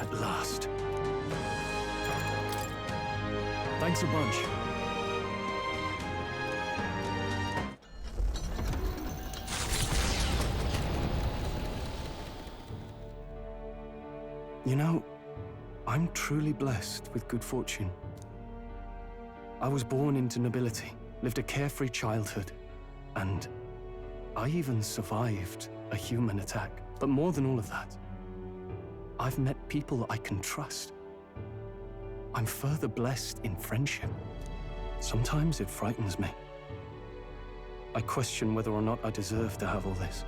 At last. Thanks a bunch. You know, I'm truly blessed with good fortune. I was born into nobility, lived a carefree childhood, and I even survived a human attack. But more than all of that, I've met people I can trust. I'm further blessed in friendship. Sometimes it frightens me. I question whether or not I deserve to have all this.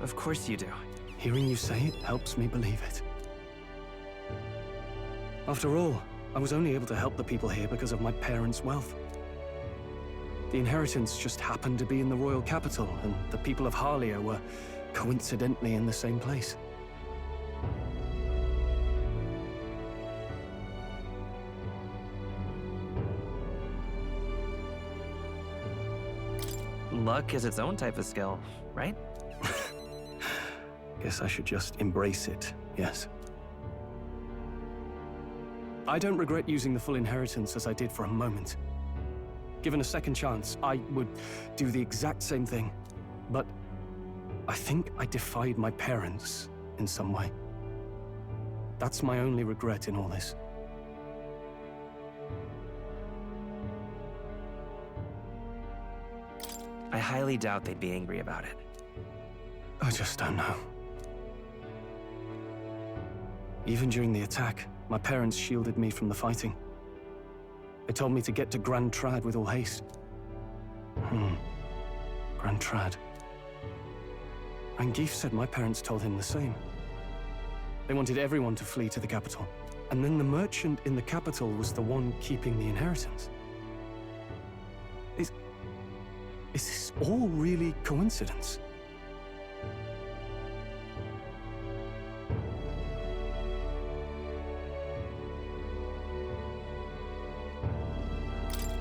Of course you do. Hearing you say it helps me believe it. After all, I was only able to help the people here because of my parents' wealth. The inheritance just happened to be in the royal capital, and the people of Harlia were coincidentally in the same place. Luck is its own type of skill, right? Guess I should just embrace it, yes. I don't regret using the full inheritance as I did for a moment. Given a second chance, I would do the exact same thing. But I think I defied my parents in some way. That's my only regret in all this. I highly doubt they'd be angry about it. I just don't know. Even during the attack, my parents shielded me from the fighting. They told me to get to Grand Trad with all haste. Grand Trad. Rangeef said my parents told him the same. They wanted everyone to flee to the capital. And then the merchant in the capital was the one keeping the inheritance. Is this all really coincidence?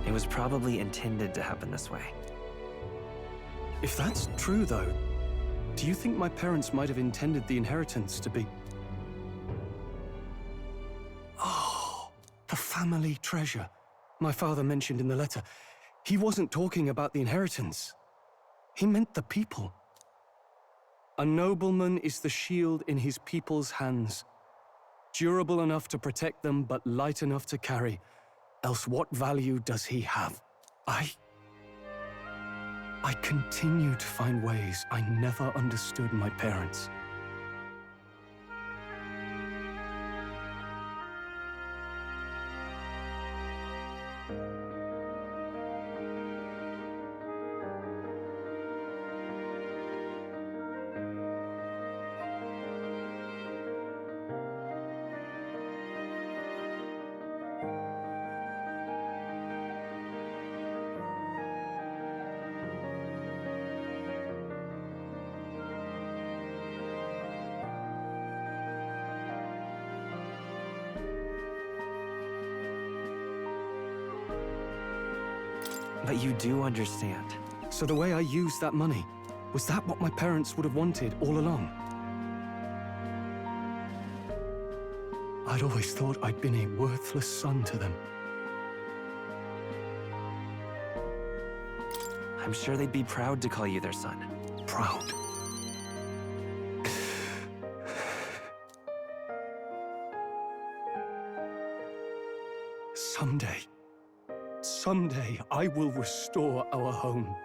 It was probably intended to happen this way. If that's true, though, do you think my parents might have intended the inheritance to be... Oh, the family treasure my father mentioned in the letter. He wasn't talking about the inheritance. He meant the people. A nobleman is the shield in his people's hands, durable enough to protect them, but light enough to carry. Else what value does he have? I continue to find ways I never understood my parents. But you do understand. So the way I used that money, was that what my parents would have wanted all along? I'd always thought I'd been a worthless son to them. I'm sure they'd be proud to call you their son. Proud. Someday I will restore our home.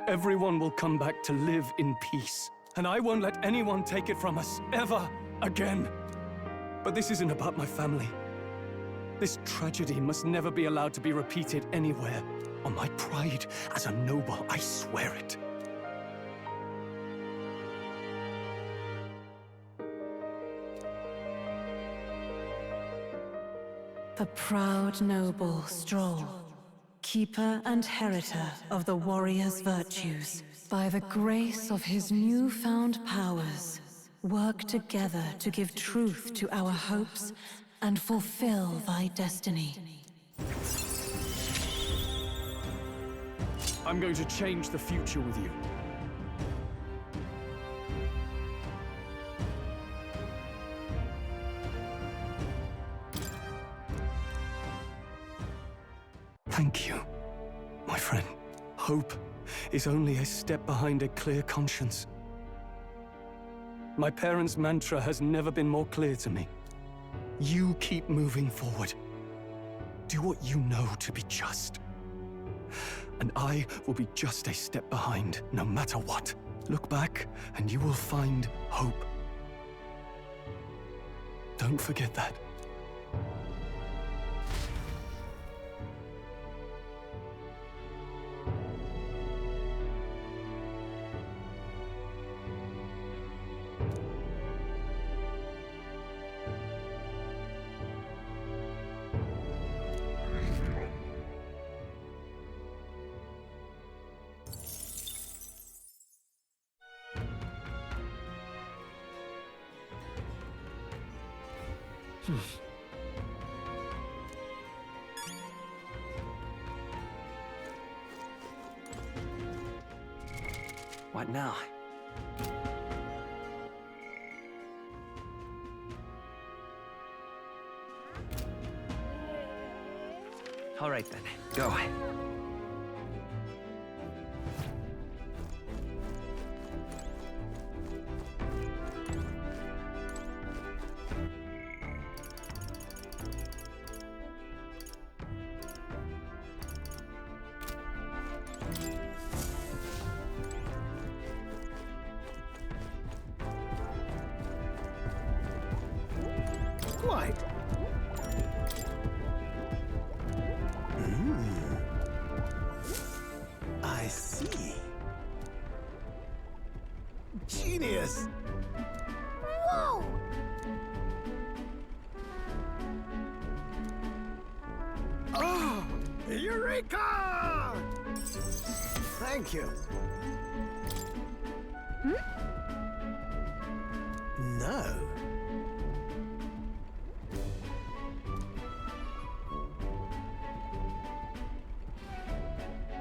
Everyone will come back to live in peace. And I won't let anyone take it from us, ever again. But this isn't about my family. This tragedy must never be allowed to be repeated anywhere. On my pride as a noble, I swear it. The proud noble Stroll, keeper and heritor of the warrior's virtues, by the grace of his newfound powers, work together to give truth to our hopes and fulfill thy destiny. I'm going to change the future with you. Thank you, my friend. Hope is only a step behind a clear conscience. My parents' mantra has never been more clear to me. You keep moving forward. Do what you know to be just. And I will be just a step behind, no matter what. Look back, and you will find hope. Don't forget that. What now? All right then, go. Quite. I see. Genius! Whoa! Oh! Eureka! Thank you. No.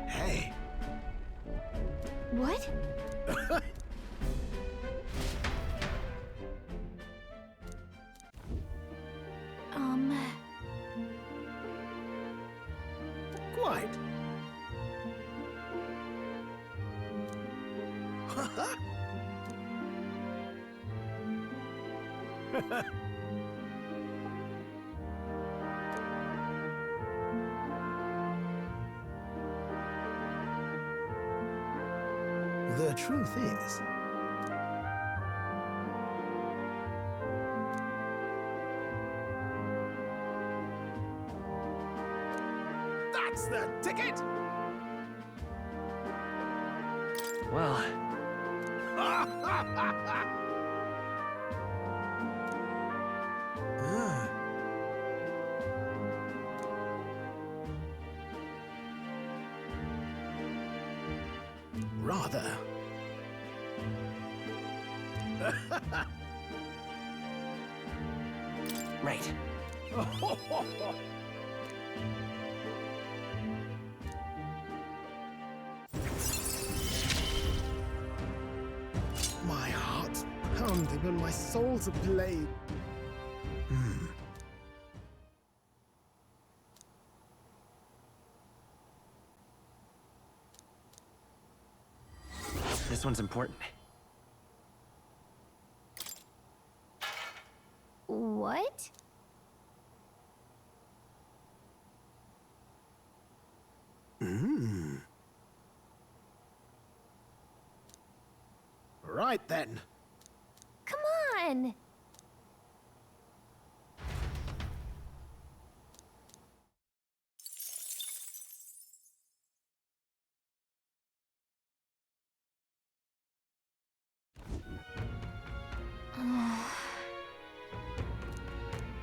Hey. What? Quite. The truth is, that's the ticket! Well, Ah. Rather. right. My heart's pounding and my soul's ablaze. This one's important. What? Right then. Come on!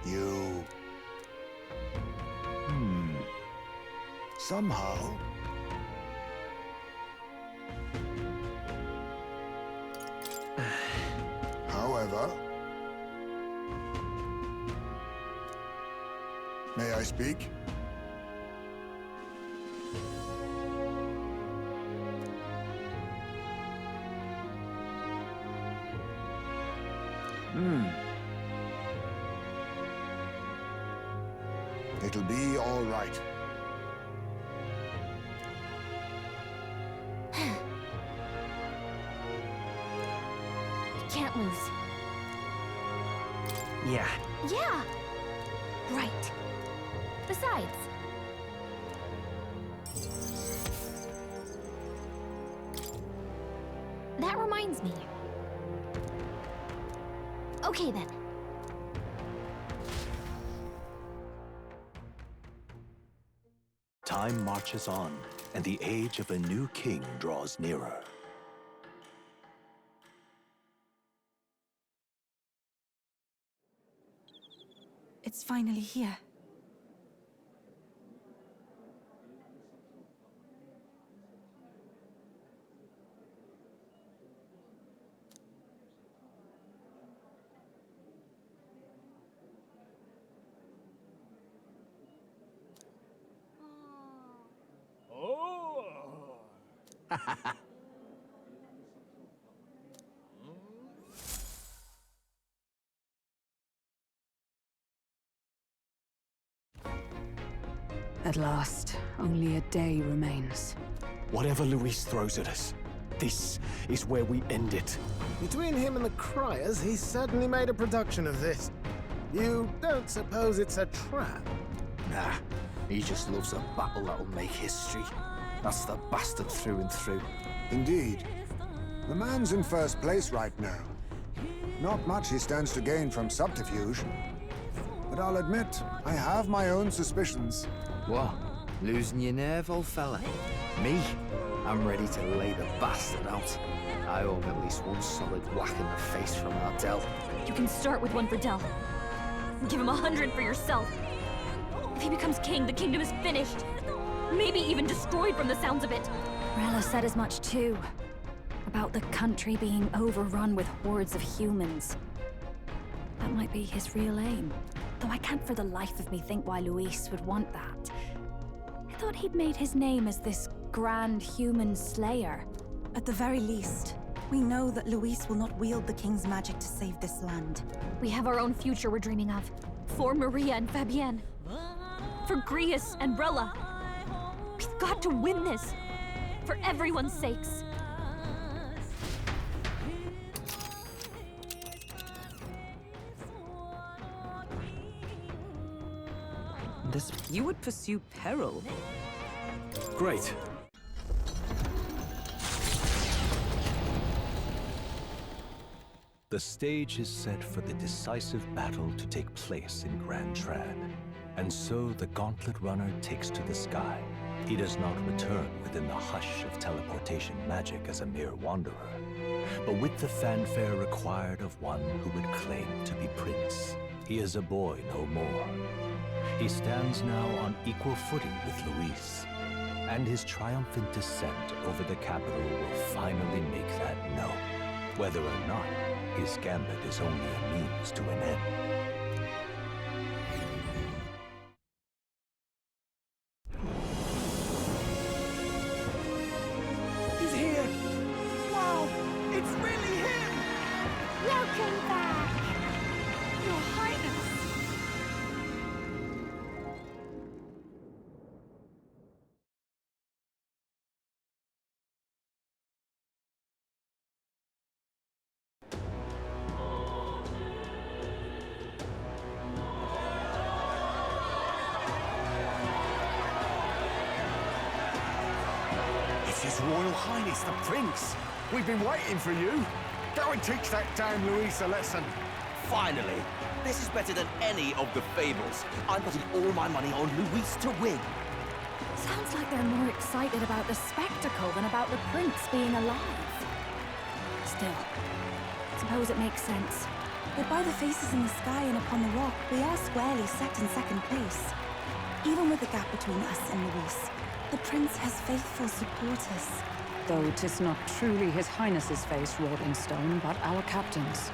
You... Somehow... However... May I speak? All right. We can't lose. Yeah. Yeah! Right. Besides... That reminds me. Okay then. Time marches on, and the age of a new king draws nearer. It's finally here. At last, only a day remains. Whatever Luis throws at us, this is where we end it. Between him and the Criers, he's certainly made a production of this. You don't suppose it's a trap? Nah, he just loves a battle that'll make history. That's the bastard through and through. Indeed. The man's in first place right now. Not much he stands to gain from subterfuge. But I'll admit, I have my own suspicions. What? Losing your nerve, old fella? Me? I'm ready to lay the bastard out. I owe him at least one solid whack in the face from Ardell. You can start with one for Del. Give him 100 for yourself. If he becomes king, the kingdom is finished. Maybe even destroyed from the sounds of it. Rella said as much too. About the country being overrun with hordes of humans. That might be his real aim. Though I can't for the life of me think why Luis would want that. I thought he'd made his name as this grand human slayer. At the very least, we know that Luis will not wield the king's magic to save this land. We have our own future we're dreaming of. For Maria and Fabienne. For Grius and Rella. We've got to win this. For everyone's sakes. You would pursue peril. Great. The stage is set for the decisive battle to take place in Grand Trad. And so the Gauntlet Runner takes to the sky. He does not return within the hush of teleportation magic as a mere wanderer, but with the fanfare required of one who would claim to be prince. He is a boy no more. He stands now on equal footing with Luis, and his triumphant descent over the capital will finally make that known, whether or not his gambit is only a means to an end. He's here! Wow! It's really him! Welcome back! Your Highness! His Royal Highness the Prince! We've been waiting for you! Go and teach that damn Luis a lesson! Finally! This is better than any of the fables. I'm putting all my money on Luis to win. Sounds like they're more excited about the spectacle than about the prince being alive. Still, suppose it makes sense. But by the faces in the sky and upon the rock, we are squarely set in second place. Even with the gap between us and Luis, the prince has faithful supporters. Though 'tis not truly His Highness's face wrought in stone, but our captain's.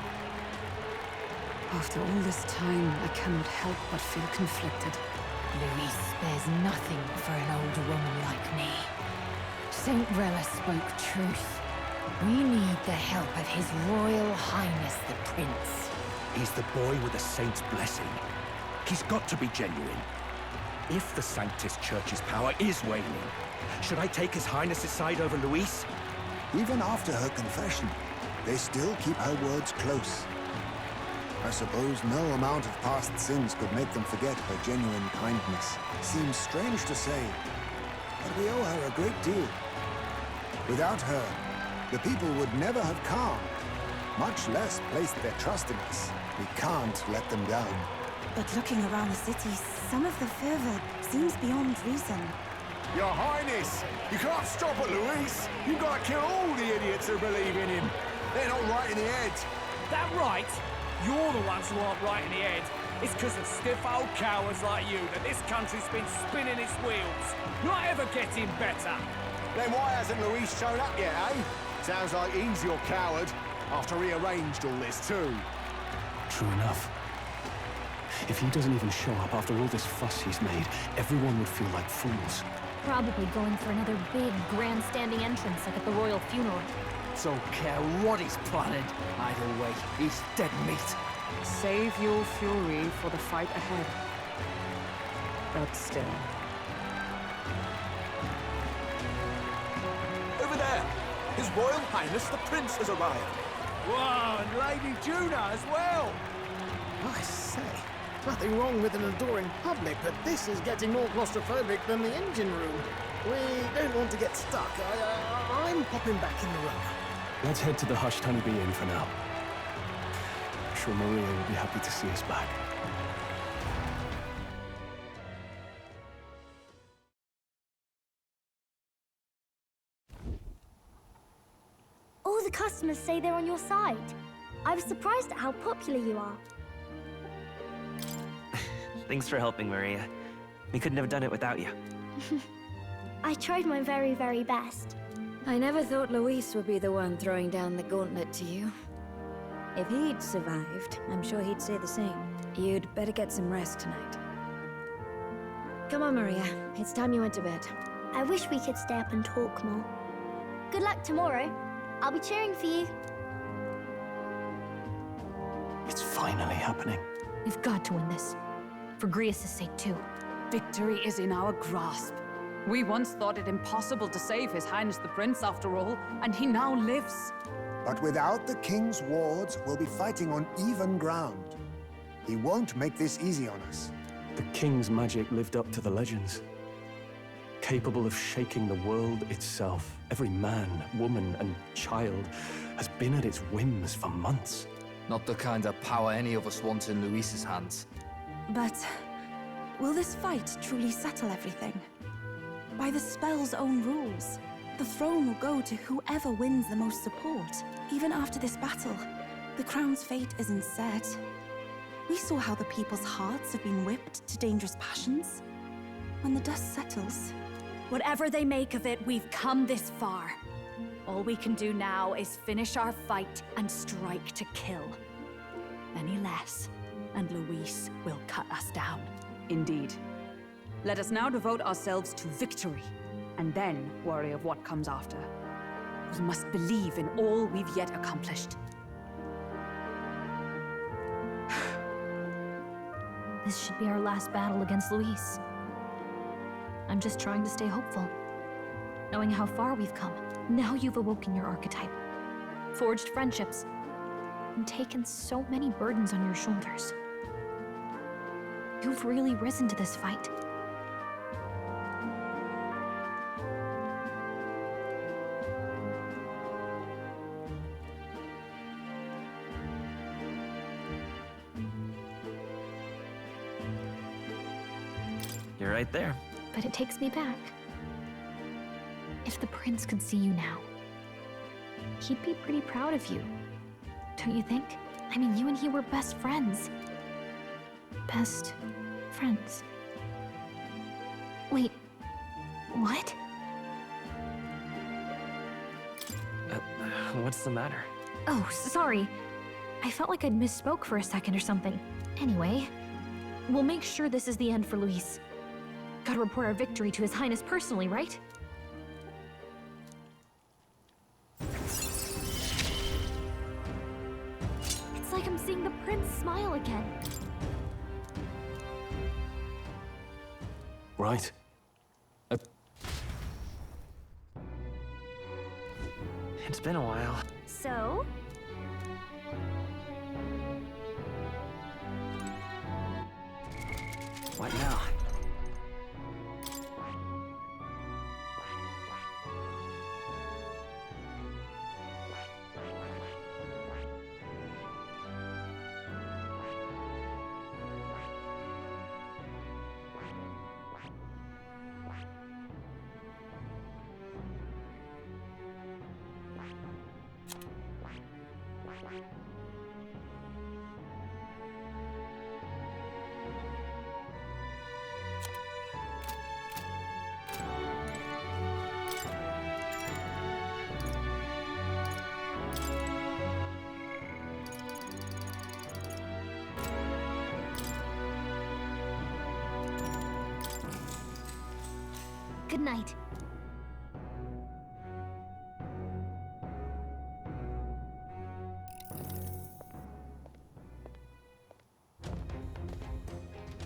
After all this time, I cannot help but feel conflicted. Luis spares nothing for an older woman like me. Saint Rella spoke truth. We need the help of His Royal Highness the Prince. He's the boy with the saint's blessing. He's got to be genuine. If the Sanctus Church's power is waning, should I take His Highness's side over Luis? Even after her confession, they still keep her words close. I suppose no amount of past sins could make them forget her genuine kindness. Seems strange to say, but we owe her a great deal. Without her, the people would never have calmed, much less placed their trust in us. We can't let them down. But looking around the city, some of the fervor seems beyond reason. Your Highness, you can't stop at Luis. You've got to kill all the idiots who believe in him. They're not right in the head. That right? You're the ones who aren't right in the head. It's because of stiff old cowards like you that this country's been spinning its wheels. Not ever getting better. Then why hasn't Luis shown up yet, eh? Sounds like he's your coward, after he arranged all this too. True enough. If he doesn't even show up after all this fuss he's made, everyone would feel like fools. Probably going for another big, grandstanding entrance like at the royal funeral. Don't care what he's planning. Either way, he's dead meat. Save your fury for the fight ahead. But still. Over there! His Royal Highness the Prince has arrived. Whoa, and Lady Juna as well! I say, nothing wrong with an adoring public, but this is getting more claustrophobic than the engine room. We don't want to get stuck. I'm popping back in the room. Let's head to the Hushed Honeybee Inn for now. I'm sure Maria will be happy to see us back. All the customers say they're on your side. I was surprised at how popular you are. Thanks for helping, Maria. We couldn't have done it without you. I tried my very, very best. I never thought Luis would be the one throwing down the gauntlet to you. If he'd survived, I'm sure he'd say the same. You'd better get some rest tonight. Come on, Maria. It's time you went to bed. I wish we could stay up and talk more. Good luck tomorrow. I'll be cheering for you. It's finally happening. We've got to win this. For Grius' sake, too. Victory is in our grasp. We once thought it impossible to save His Highness the Prince, after all, and he now lives. But without the king's wards, we'll be fighting on even ground. He won't make this easy on us. The king's magic lived up to the legends. Capable of shaking the world itself. Every man, woman, and child has been at its whims for months. Not the kind of power any of us want in Luis's hands. But will this fight truly settle everything? By the spell's own rules, the throne will go to whoever wins the most support. Even after this battle, the crown's fate isn't set. We saw how the people's hearts have been whipped to dangerous passions. When the dust settles... Whatever they make of it, we've come this far. All we can do now is finish our fight and strike to kill. Any less, and Luis will cut us down. Indeed. Let us now devote ourselves to victory, and then worry of what comes after. We must believe in all we've yet accomplished. This should be our last battle against Luis. I'm just trying to stay hopeful. Knowing how far we've come. Now you've awoken your archetype. Forged friendships. And taken so many burdens on your shoulders. You've really risen to this fight. You're right there. But it takes me back. If the prince could see you now, he'd be pretty proud of you. Don't you think? I mean, you and he were best friends. Best friends. Wait, what? What's the matter? Oh, sorry. I felt like I'd misspoke for a second or something. Anyway, we'll make sure this is the end for Luis. Gotta report our victory to His Highness personally, right? It's like I'm seeing the prince smile again. It's been a while. So? What now? Good night.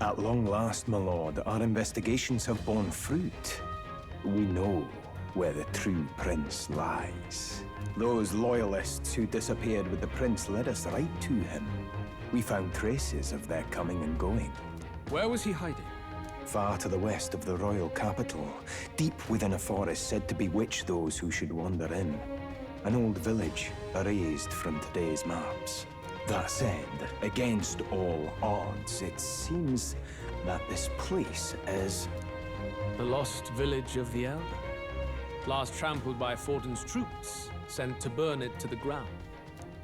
At long last, my lord, our investigations have borne fruit. We know where the true prince lies. Those loyalists who disappeared with the prince led us right to him. We found traces of their coming and going. Where was he hiding? Far to the west of the royal capital, deep within a forest said to bewitch those who should wander in. An old village erased from today's maps. That said, against all odds, it seems that this place is... The lost village of the Elder. Last trampled by Fortin's troops, sent to burn it to the ground.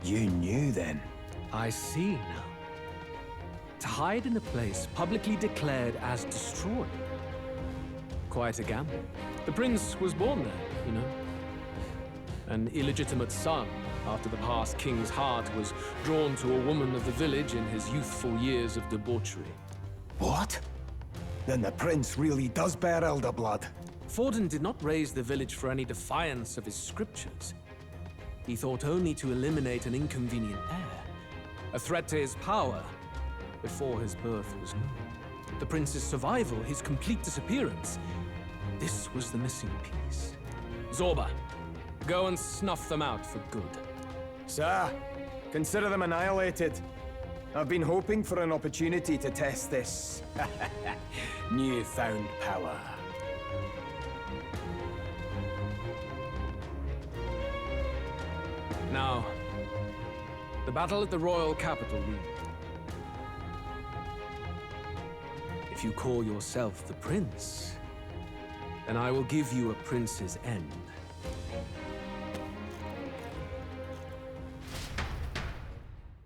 You knew then? I see now. To hide in a place publicly declared as destroyed. Quite a gamble. The prince was born there, you know. An illegitimate son, after the past king's heart was drawn to a woman of the village in his youthful years of debauchery. What? Then the prince really does bear elder blood. Fortin did not raise the village for any defiance of his scriptures. He thought only to eliminate an inconvenient heir, a threat to his power, before his birth was known. The prince's survival, his complete disappearance, this was the missing piece. Zorba, go and snuff them out for good. Sir, consider them annihilated. I've been hoping for an opportunity to test this newfound power. Now, the battle at the royal capital loomed. If you call yourself the prince, then I will give you a prince's end.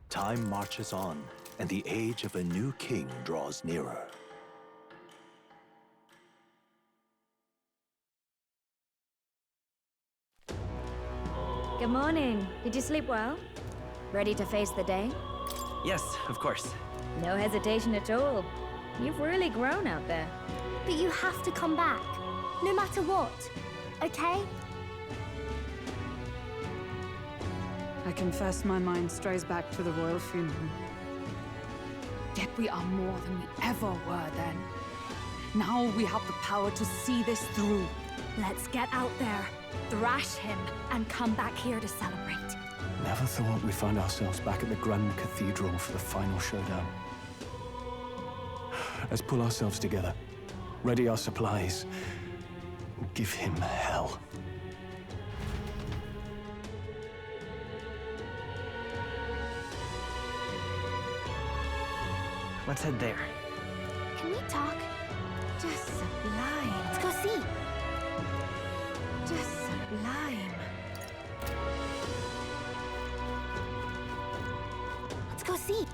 Time marches on, and the age of a new king draws nearer. Good morning. Did you sleep well? Ready to face the day? Yes, of course. No hesitation at all. You've really grown out there. But you have to come back, no matter what, okay? I confess my mind strays back to the royal funeral. Yet we are more than we ever were then. Now we have the power to see this through. Let's get out there, thrash him, and come back here to celebrate. Never thought we'd find ourselves back at the Grand Cathedral for the final showdown. Let's pull ourselves together, ready our supplies, and give him hell. Let's head there. Can we talk? Just sublime. Let's go see. Just sublime. Let's go see.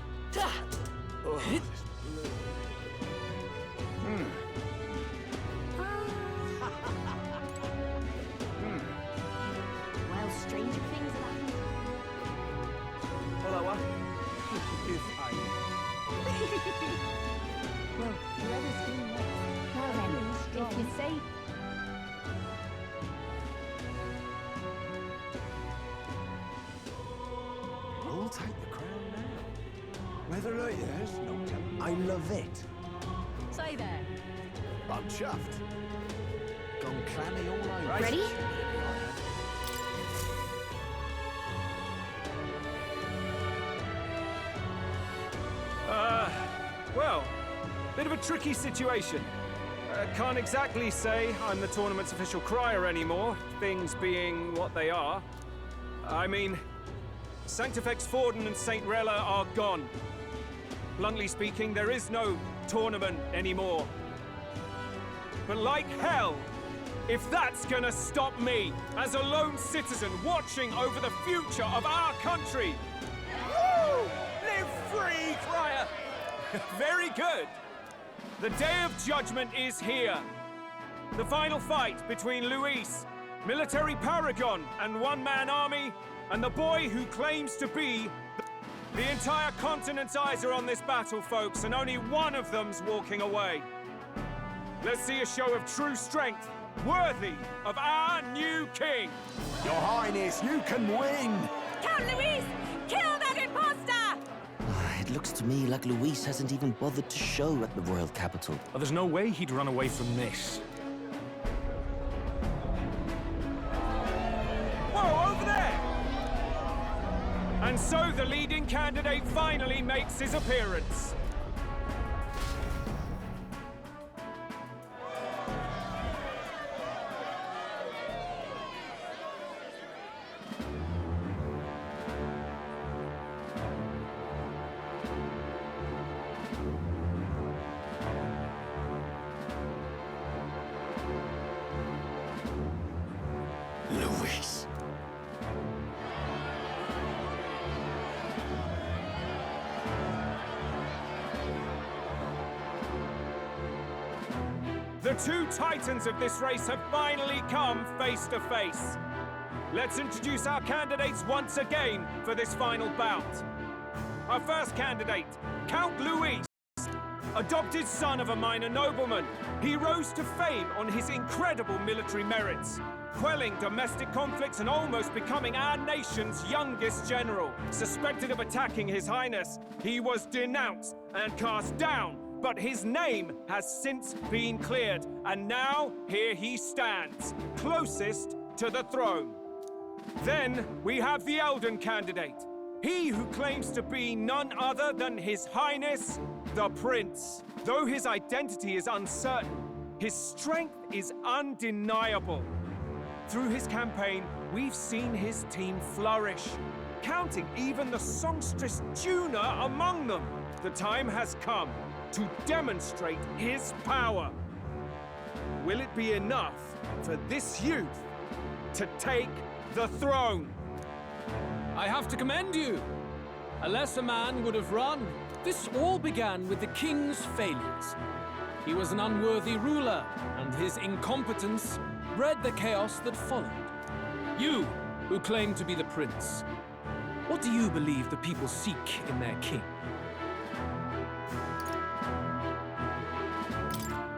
Well, stranger things have happened. Hello, Well, whoever's doing next. Well then, if you say... We'll take the crown now. Whether it is, no telling. I love it. Say there. I'm chuffed. Gone clammy all over. Ready? Well, bit of a tricky situation. Can't exactly say I'm the tournament's official crier anymore, things being what they are. I mean, Sanctifex Forden and St. Rella are gone. Bluntly speaking, there is no tournament anymore. But like hell, if that's gonna stop me, as a lone citizen watching over the future of our country. Woo! Live free, crier! Very good. The Day of Judgment is here. The final fight between Luis, military paragon and one-man army, and the boy who claims to be... The entire continent's eyes are on this battle, folks, and only one of them's walking away. Let's see a show of true strength, worthy of our new king. Your Highness, you can win! Count Luis! Kill that imposter! It looks to me like Luis hasn't even bothered to show at the royal capital. Well, there's no way he'd run away from this. Whoa, over there! And so the leading candidate finally makes his appearance. Luis. The two titans of this race have finally come face to face. Let's introduce our candidates once again for this final bout. Our first candidate, Count Luis. Adopted son of a minor nobleman, he rose to fame on his incredible military merits, quelling domestic conflicts and almost becoming our nation's youngest general. Suspected of attacking His Highness, he was denounced and cast down, but his name has since been cleared, and now here he stands, closest to the throne. Then we have the Elden candidate, he who claims to be none other than His Highness, the Prince. Though his identity is uncertain, his strength is undeniable. Through his campaign, we've seen his team flourish, counting even the songstress Juna among them. The time has come to demonstrate his power. Will it be enough for this youth to take the throne? I have to commend you. A lesser man would have run. This all began with the king's failures. He was an unworthy ruler, and his incompetence bred the chaos that followed. You, who claim to be the prince, what do you believe the people seek in their king?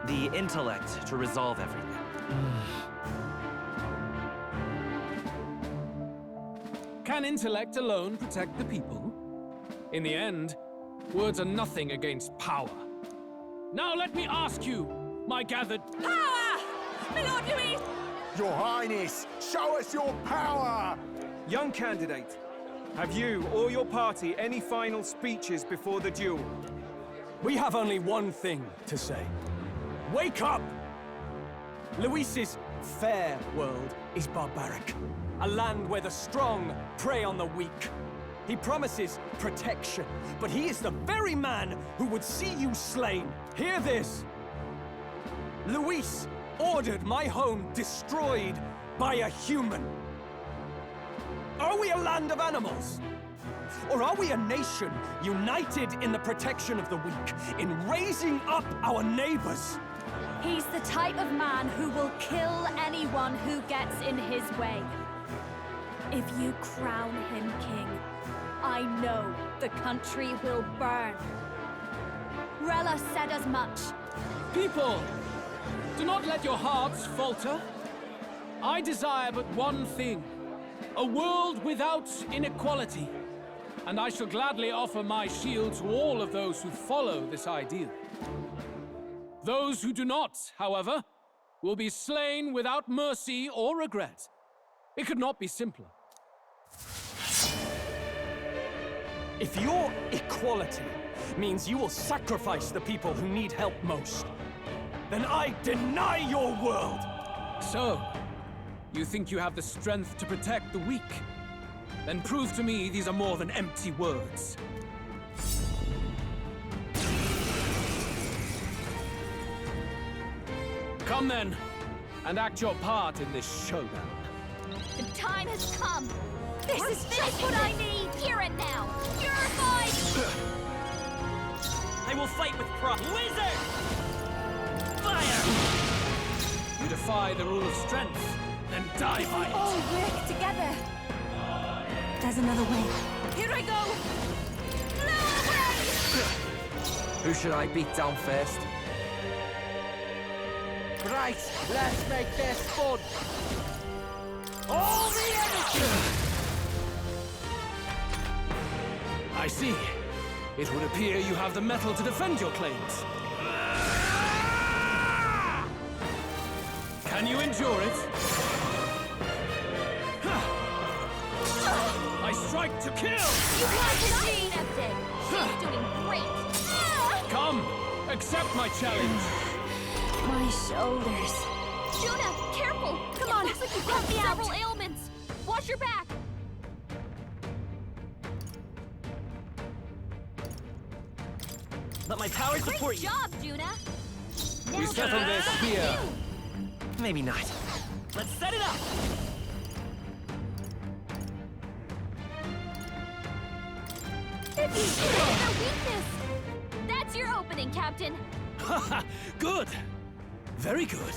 The intellect to resolve everything. Can intellect alone protect the people? In the end, words are nothing against power. Now let me ask you, my gathered... Power! My Lord Luis! Your Highness, show us your power! Young candidate, have you or your party any final speeches before the duel? We have only one thing to say. Wake up! Luis's fair world is barbaric. A land where the strong prey on the weak. He promises protection, but he is the very man who would see you slain. Hear this! Luis ordered my home destroyed by a human. Are we a land of animals? Or are we a nation united in the protection of the weak, in raising up our neighbors? He's the type of man who will kill anyone who gets in his way. If you crown him king, I know the country will burn. Rella said as much. People, do not let your hearts falter. I desire but one thing, a world without inequality. And I shall gladly offer my shield to all of those who follow this ideal. Those who do not, however, will be slain without mercy or regret. It could not be simpler. If your equality means you will sacrifice the people who need help most, then I deny your world! So, you think you have the strength to protect the weak? Then prove to me these are more than empty words. Come then, and act your part in this showdown. The time has come! This is just what I need! Here and now! Purified! I will fight with pride. Wizard! Fire! You defy the rule of strength, then die by it. All work together. There's another way. Here I go! Who should I beat down first? Right, let's make this fun! All the energy! I see. It would appear you have the metal to defend your claims. Can you endure it? I strike to kill! You want to see tempted! She's doing great! Come, accept my challenge. My shoulders. Juna, careful! Come on, looks like you've got several ailments! Watch your back! Let my power support Great job, Juna! We settle this here. Maybe not. Let's set it up! If you shoot their weakness! That's your opening, Captain! Haha, good. Very good.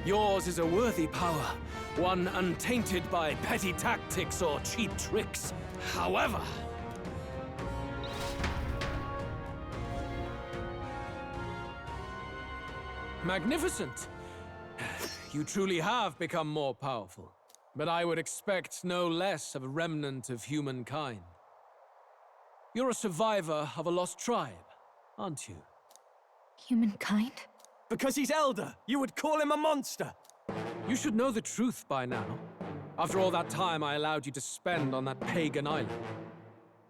Yours is a worthy power, one untainted by petty tactics or cheap tricks. However, magnificent. You truly have become more powerful. But I would expect no less of a remnant of humankind. You're a survivor of a lost tribe, aren't you? Humankind? Because he's elder, you would call him a monster! You should know the truth by now. After all that time I allowed you to spend on that pagan island.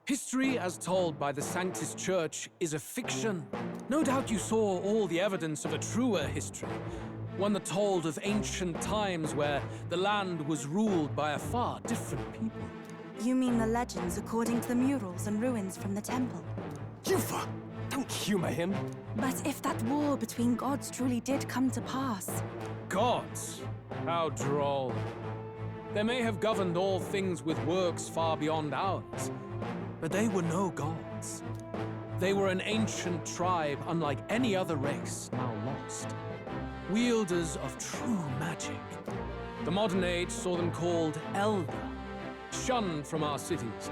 History, as told by the Sanctus Church, is a fiction. No doubt you saw all the evidence of a truer history. One that told of ancient times where the land was ruled by a far different people. You mean the legends according to the murals and ruins from the temple? Yufa! Don't humor him! But if that war between gods truly did come to pass... Gods? How droll. They may have governed all things with works far beyond ours, but they were no gods. They were an ancient tribe unlike any other race now lost. Wielders of true magic. The modern age saw them called Elder, shunned from our cities.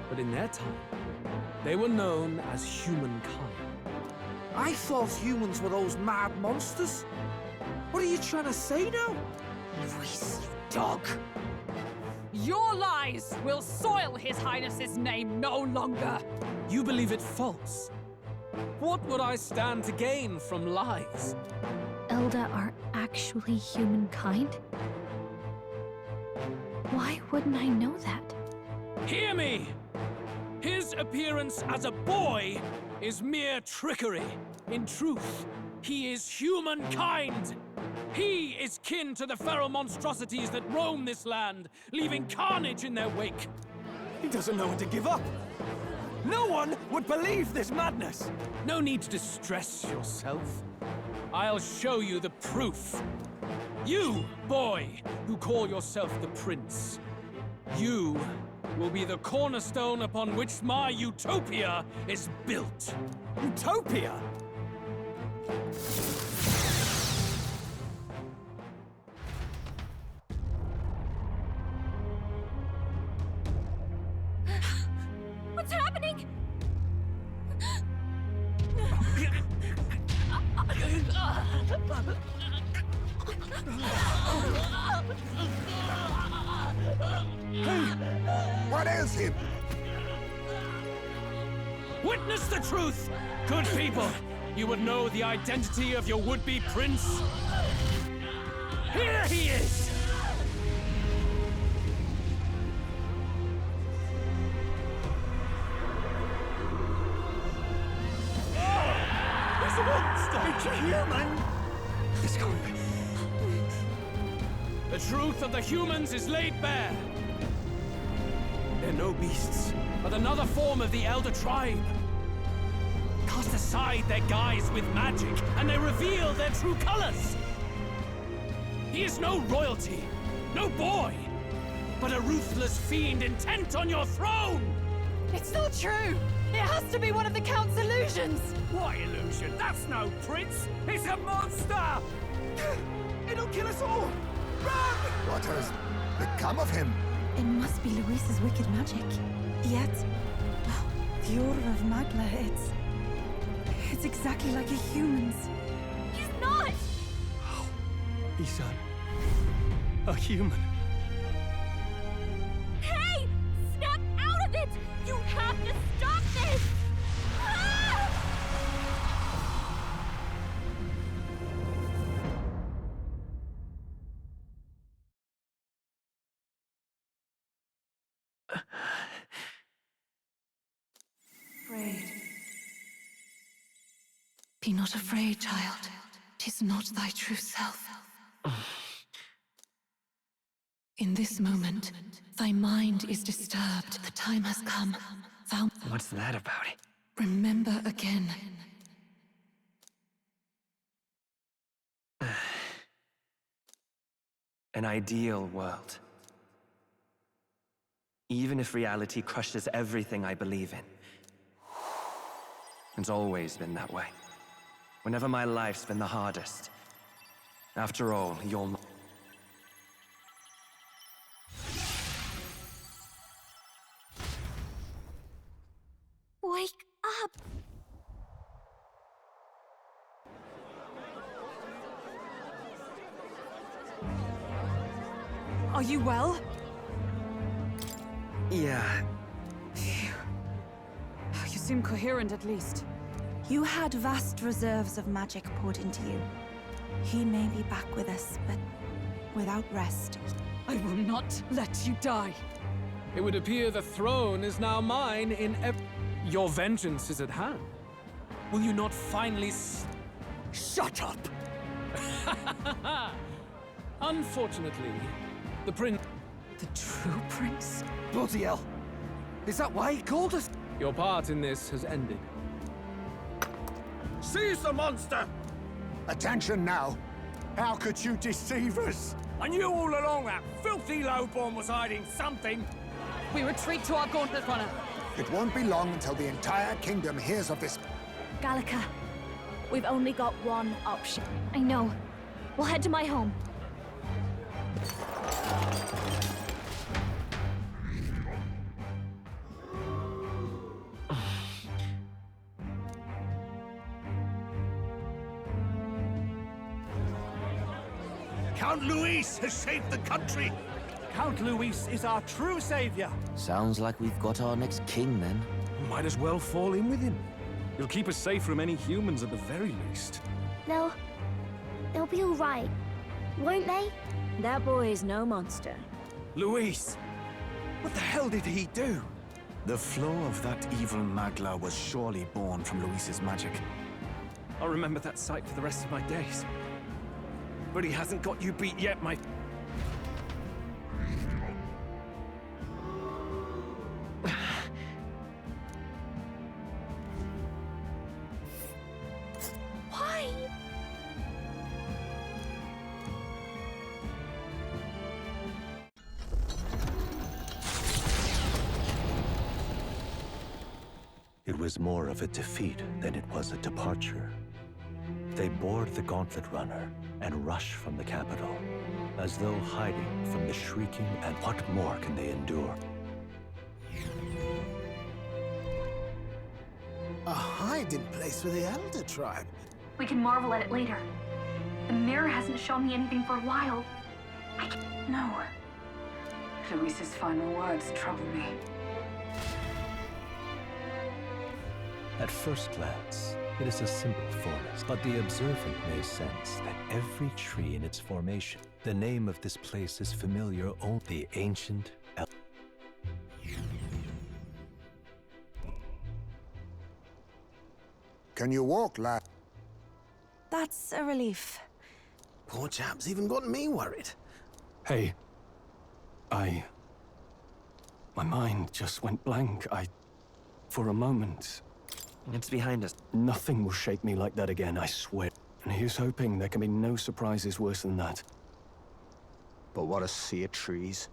But in their time, they were known as humankind. I thought humans were those mad monsters. What are you trying to say now? Luis, you dog! Your lies will soil His Highness's name no longer! You believe it false? What would I stand to gain from lies? Elda are actually humankind? Why wouldn't I know that? Hear me! His appearance as a boy is mere trickery. In truth, he is humankind. He is kin to the feral monstrosities that roam this land, leaving carnage in their wake. He doesn't know when to give up. No one would believe this madness. No need to distress yourself. I'll show you the proof. You, boy, who call yourself the prince. You will be the cornerstone upon which my utopia is built. Utopia? What's happening? What is him? Witness the truth! Good people, you would know the identity of your would-be prince. Here he is! truth of the humans is laid bare. They're no beasts, but another form of the Elder Tribe. Cast aside their guise with magic, and they reveal their true colors. He is no royalty, no boy, but a ruthless fiend intent on your throne! It's not true! It has to be one of the Count's illusions! What illusion? That's no prince! It's a monster! It'll kill us all! Run! What has become of him? It must be Luis's wicked magic. Yet, the Order of Magla, it's exactly like a human's. He's not! He's a human. Hey! Snap out of it! You have to stop this! Ah! Afraid. Be not afraid, child. 'Tis not thy true self. In this moment, thy mind is disturbed. The time has come. Thou... What's that about? Remember again. An ideal world. Even if reality crushes everything I believe in. It's always been that way. Whenever my life's been the hardest. After all, you'll... Wake up! Are you well? Yeah. You seem coherent, at least. You had vast reserves of magic poured into you. He may be back with us, but without rest. I will not let you die. It would appear the throne is now mine in Your vengeance is at hand. Will you not finally Shut up! Unfortunately, the prince... The true prince? Bloody hell! Is that why he called us? Your part in this has ended. Seize the monster! Attention now! How could you deceive us? I knew all along that filthy lowborn was hiding something. We retreat to our gauntlet runner. It won't be long until the entire kingdom hears of this. Gallica, we've only got one option. I know. We'll head to my home. Count Luis has saved the country! Count Luis is our true savior. Sounds like we've got our next king, then. Might as well fall in with him. He'll keep us safe from any humans at the very least. They'll be all right, won't they? That boy's no monster. Luis! What the hell did he do? The flow of that evil Magla was surely born from Luis's magic. I'll remember that sight for the rest of my days. But he hasn't got you beat yet, my... Why? It was more of a defeat than it was a departure. They board the gauntlet runner and rush from the capital, as though hiding from the shrieking, and what more can they endure? A hiding place for the Elder Tribe. We can marvel at it later. The mirror hasn't shown me anything for a while. No. Luis's final words trouble me. At first glance, it is a simple forest, but the observant may sense that every tree in its formation, the name of this place is familiar only to the ancient Can you walk, lad? That's a relief. Poor chap's even got me worried. Hey, my mind just went blank. For a moment... It's behind us. Nothing will shake me like that again, I swear. And here's hoping there can be no surprises worse than that. But what a sea of trees.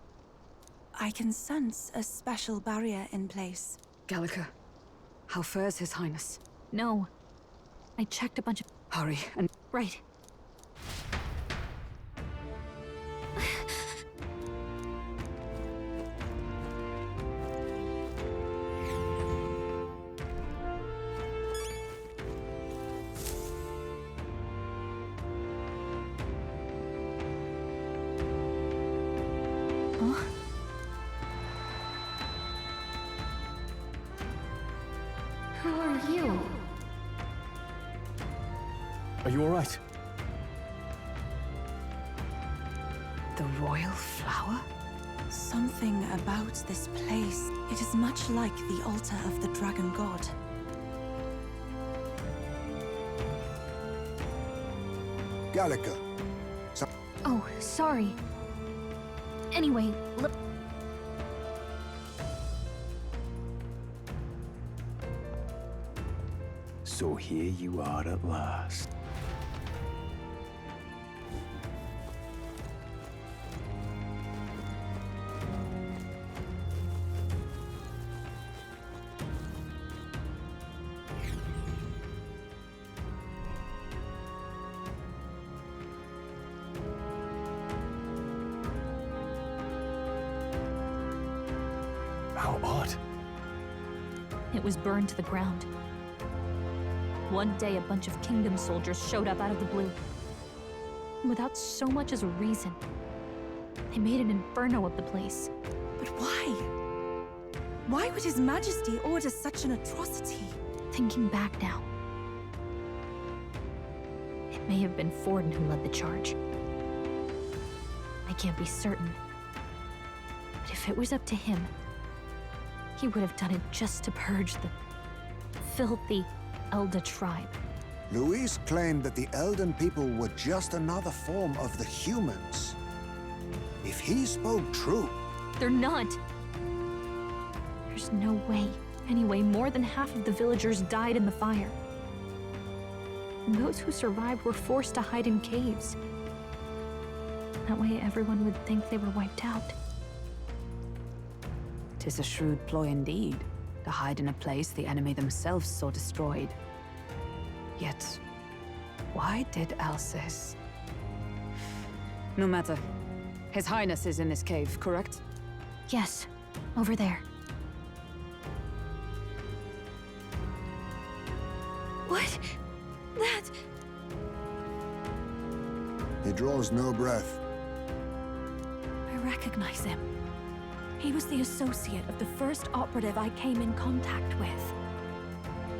I can sense a special barrier in place. Gallica, how fares His Highness? No. I checked a bunch of... Hurry, and... Right. Who are you? Are you all right? The royal flower? Something about this place. It is much like the altar of the dragon god. Gallica. Oh, sorry. Anyway, look. So here you are at last. How odd. It was burned to the ground. One day, a bunch of kingdom soldiers showed up out of the blue. Without so much as a reason. They made an inferno of the place. But why? Why would His Majesty order such an atrocity? Thinking back now, it may have been Forden who led the charge. I can't be certain. But if it was up to him, he would have done it just to purge the filthy Elda tribe. Luis claimed that the Elden people were just another form of the humans. If he spoke true... They're not. There's no way. Anyway, more than half of the villagers died in the fire. And those who survived were forced to hide in caves. That way everyone would think they were wiped out. 'Tis a shrewd ploy indeed, to hide in a place the enemy themselves saw destroyed. Yet, why did Alcest? No matter. His Highness is in this cave, correct? Yes, over there. What? That... He draws no breath. I recognize him. He was the associate of the first operative I came in contact with.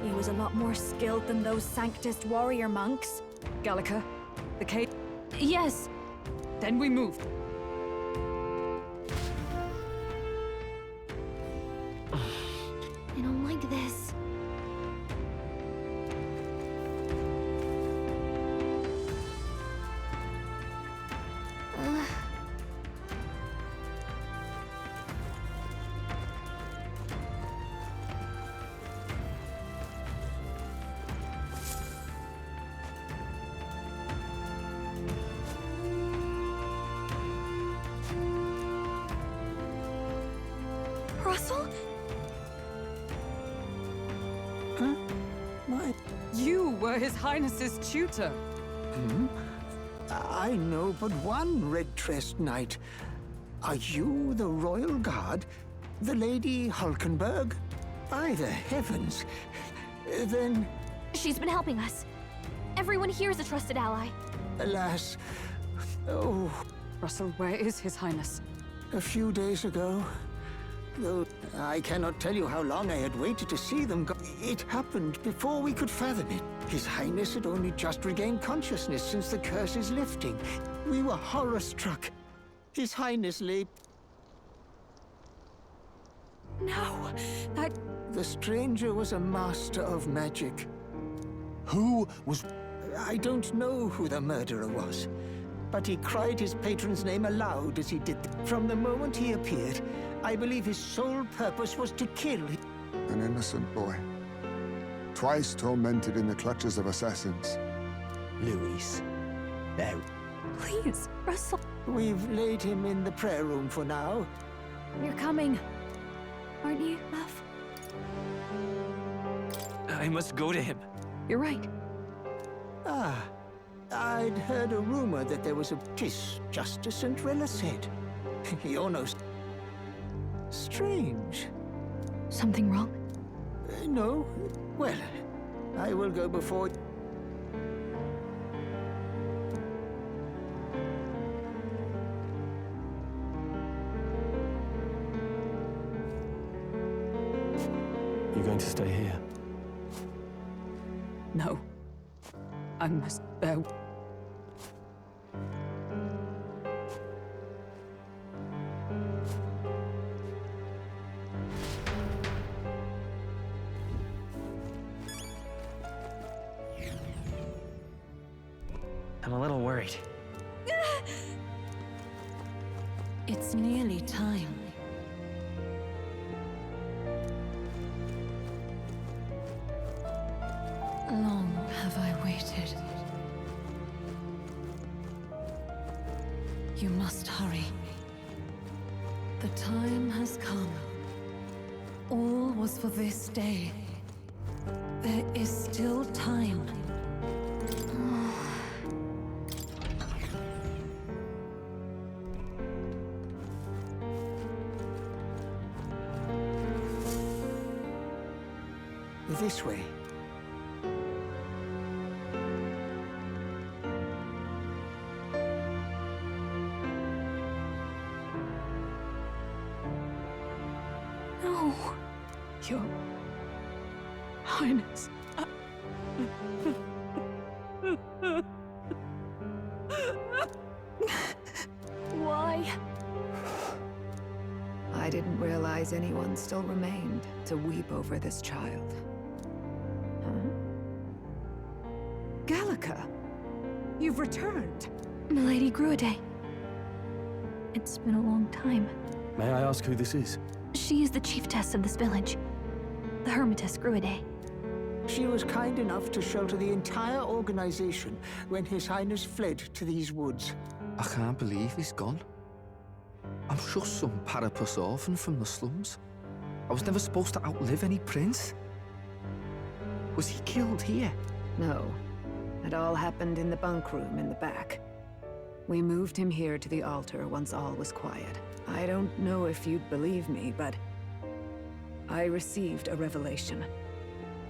He was a lot more skilled than those Sanctist warrior monks. Gallica, the cave... Yes! Then we move. I don't like this. Russell? Huh? My... You were His Highness's tutor. Hmm? I know but one red-tressed knight. Are you the royal guard? The Lady Hulkenberg? By the heavens. Then... She's been helping us. Everyone here is a trusted ally. Alas... Oh... Russell, where is His Highness? A few days ago. Though I cannot tell you how long I had waited to see them go. It happened before we could fathom it. His Highness had only just regained consciousness since the curse's lifting. We were horror-struck. His Highness lay... No, that... The stranger was a master of magic. Who was... I don't know who the murderer was. but he cried his patron's name aloud as he did. From the moment he appeared, I believe his sole purpose was to kill. An innocent boy. Twice tormented in the clutches of assassins. Luis. There. Please, Russell. We've laid him in the prayer room for now. You're coming, aren't you, love? I must go to him. You're right. Ah, I'd heard a rumor that there was a tis, just as St. Rilla said. You're no... Strange. Something wrong? No. Well, I will go before... You're going to stay here? No. I must bear... I'm a little worried. It's nearly time. Long have I waited. You must hurry. The time has come. All was for this day. There is still time. This way. No. Your Highness. Why? I didn't realize anyone still remained to weep over this child. Gallica, you've returned. Milady Gruiday. It's been a long time. May I ask who this is? She is the chiefess of this village. The Hermitess Gruiday. She was kind enough to shelter the entire organization when His Highness fled to these woods. I can't believe he's gone. I'm just some parapus orphan from the slums. I was never supposed to outlive any prince. Was he killed here? No. It all happened in the bunk room in the back. We moved him here to the altar once all was quiet. I don't know if you'd believe me, but I received a revelation.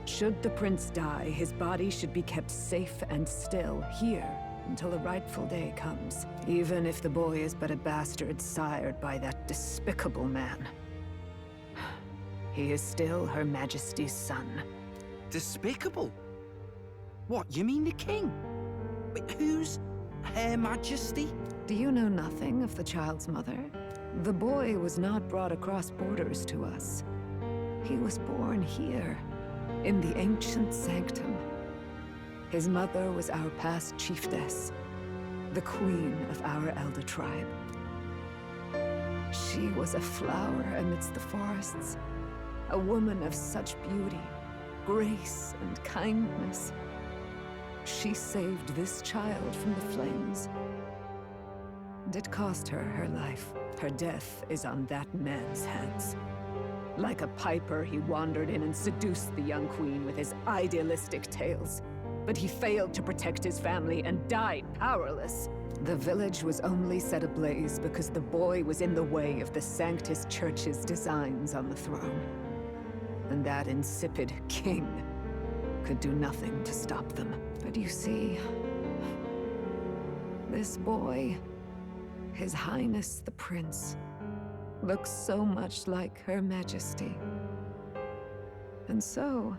Should the prince die, his body should be kept safe and still here until the rightful day comes, even if the boy is but a bastard sired by that despicable man. He is still Her Majesty's son. Despicable? What, you mean the king? Wait, who's Her Majesty? Do you know nothing of the child's mother? The boy was not brought across borders to us. He was born here, in the ancient sanctum. His mother was our past chiefess, the queen of our elder tribe. She was a flower amidst the forests, a woman of such beauty, grace, and kindness. She saved this child from the flames. And it cost her her life. Her death is on that man's hands. Like a piper, he wandered in and seduced the young queen with his idealistic tales. But he failed to protect his family and died powerless. The village was only set ablaze because the boy was in the way of the Sanctus Church's designs on the throne. And that insipid king could do nothing to stop them. But you see, this boy, His Highness the Prince, looks so much like Her Majesty. And so...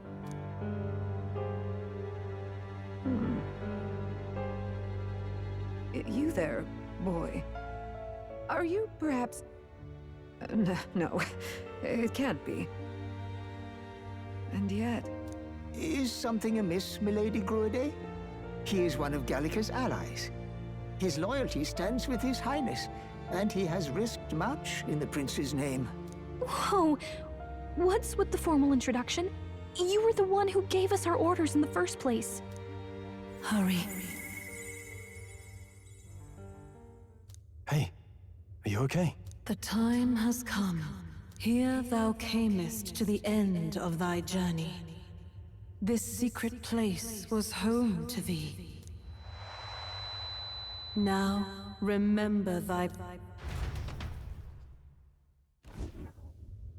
You there, boy. Are you perhaps... No, it can't be. And yet... Is something amiss, Milady Gruiday? He is one of Gallica's allies. His loyalty stands with His Highness, and he has risked much in the prince's name. Whoa! What's with the formal introduction? You were the one who gave us our orders in the first place. Hurry. Hey, are you okay? The time has come. Here thou camest to the end of thy journey. This secret place was home to thee. Now, remember thy...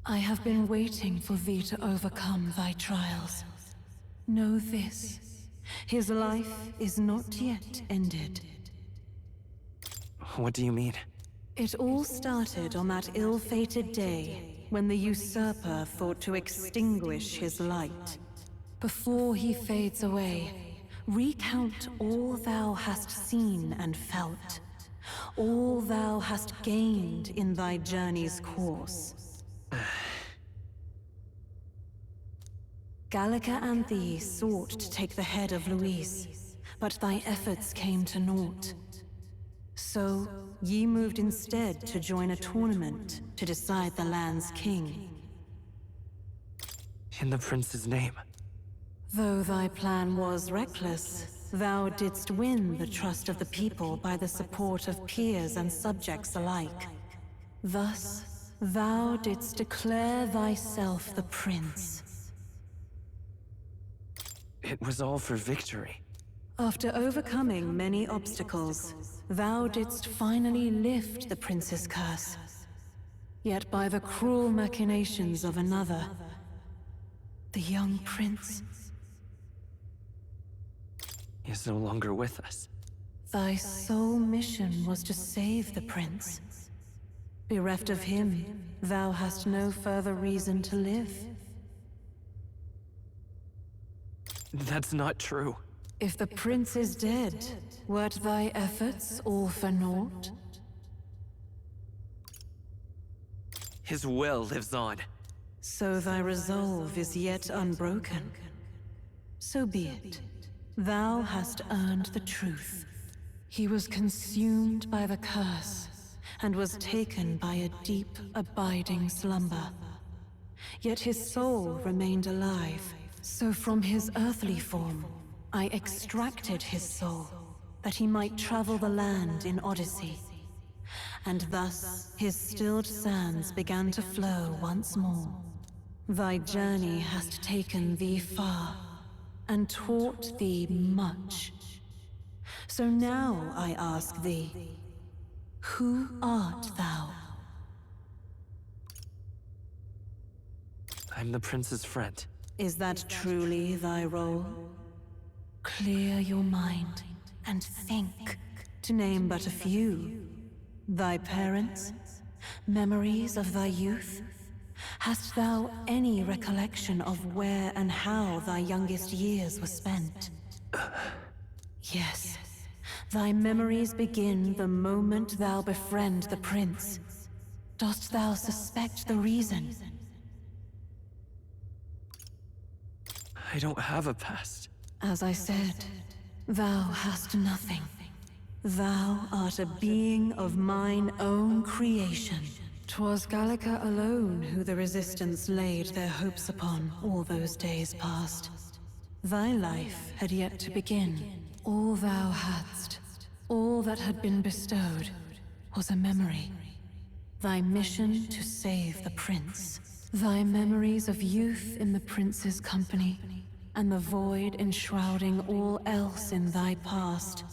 I have been waiting for thee to overcome thy trials. Know this. His life is not yet ended. What do you mean? It all started on that ill-fated day when the usurper thought to extinguish his light. Before he fades away, recount all thou hast seen and felt, all thou hast gained in thy journey's course. Gallica and thee sought to take the head of Luis, but thy efforts came to naught. So, ye moved instead to join a tournament to decide the land's king. In the prince's name. Though thy plan was reckless, thou didst win the trust of the people by the support of peers and subjects alike. Thus, thou didst declare thyself the prince. It was all for victory. After overcoming many obstacles, thou didst finally lift the prince's curse. Yet by the cruel machinations of another, the young prince is no longer with us. Thy sole mission was to save the prince. Bereft of him, thou hast no further reason to live. That's not true. If the prince is dead, wert thy efforts all for naught? His will lives on. So thy resolve is yet unbroken. So be it. Thou hast earned the truth. He was consumed by the curse, and was taken by a deep, abiding slumber. Yet his soul remained alive, so from his earthly form, I extracted his soul, that he might travel the land in Odyssey. And thus, his stilled sands began to flow once more. Thy journey hast taken thee far, and taught thee much. So now I ask thee, who art thou? I'm the prince's friend. Is that truly thy role? Clear your mind and think, to name but a few. Thy parents? Memories of thy youth? Hast thou any recollection of where and how thy youngest years were spent? Yes, thy memories begin the moment thou befriend the prince. Dost thou suspect the reason? I don't have a past. As I said, thou hast nothing. Thou art a being of mine own creation. 'Twas Gallica alone who the Resistance laid their hopes upon all those days past. Thy life had yet to begin. All thou hadst, all that had been bestowed, was a memory. Thy mission to save the prince. Thy memories of youth in the prince's company, and the void enshrouding all else in thy past.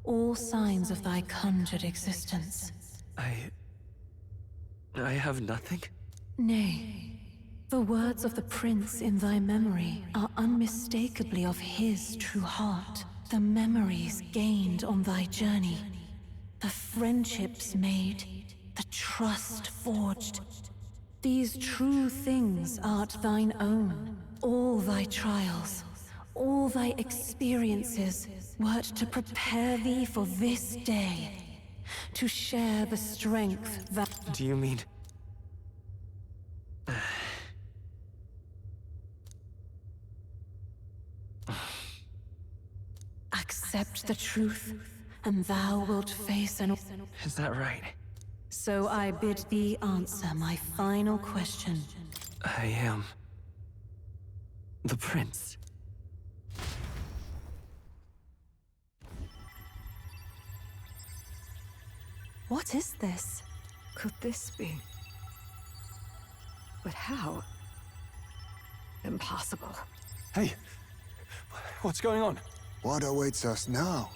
All signs of thy conjured existence. I have nothing? Nay, the words of the prince in thy memory are unmistakably of his true heart. The memories gained on thy journey, the friendships made, the trust forged. These true things art thine own. All thy trials, all thy experiences, wert to prepare thee for this day, to share the strength that... Do you mean... Accept the truth, and thou wilt face an... Is that right? So I bid thee answer my final question. I am... the prince. What is this? Could this be? But how? Impossible. Hey, what's going on? What awaits us now?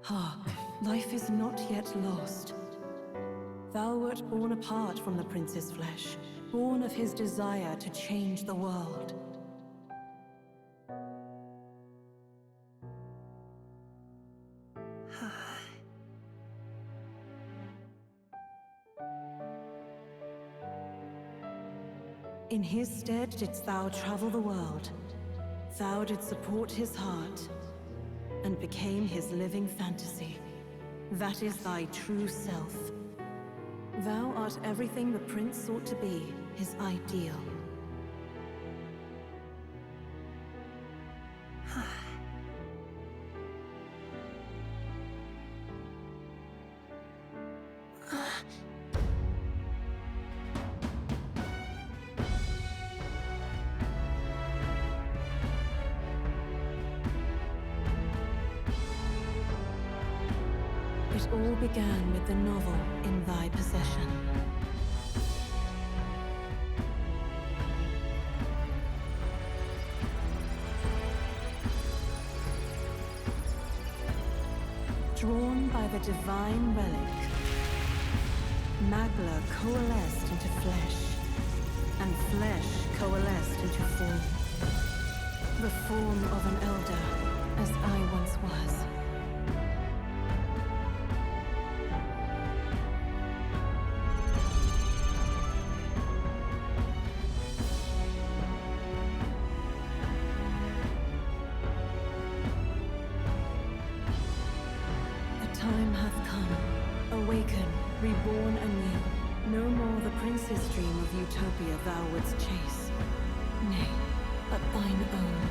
Hark, life is not yet lost. Thou wert born apart from the prince's flesh, born of his desire to change the world. In his stead didst thou travel the world. Thou didst support his heart, and became his living fantasy. That is thy true self. Thou art everything the prince sought to be, his ideal. It all began with the novel in thy possession. Drawn by the divine relic, Magla coalesced into flesh, and flesh coalesced into form. The form of an elder, as I once was. Time hath come. Awaken, reborn anew. No more the prince's dream of utopia thou wouldst chase. Nay, but thine own.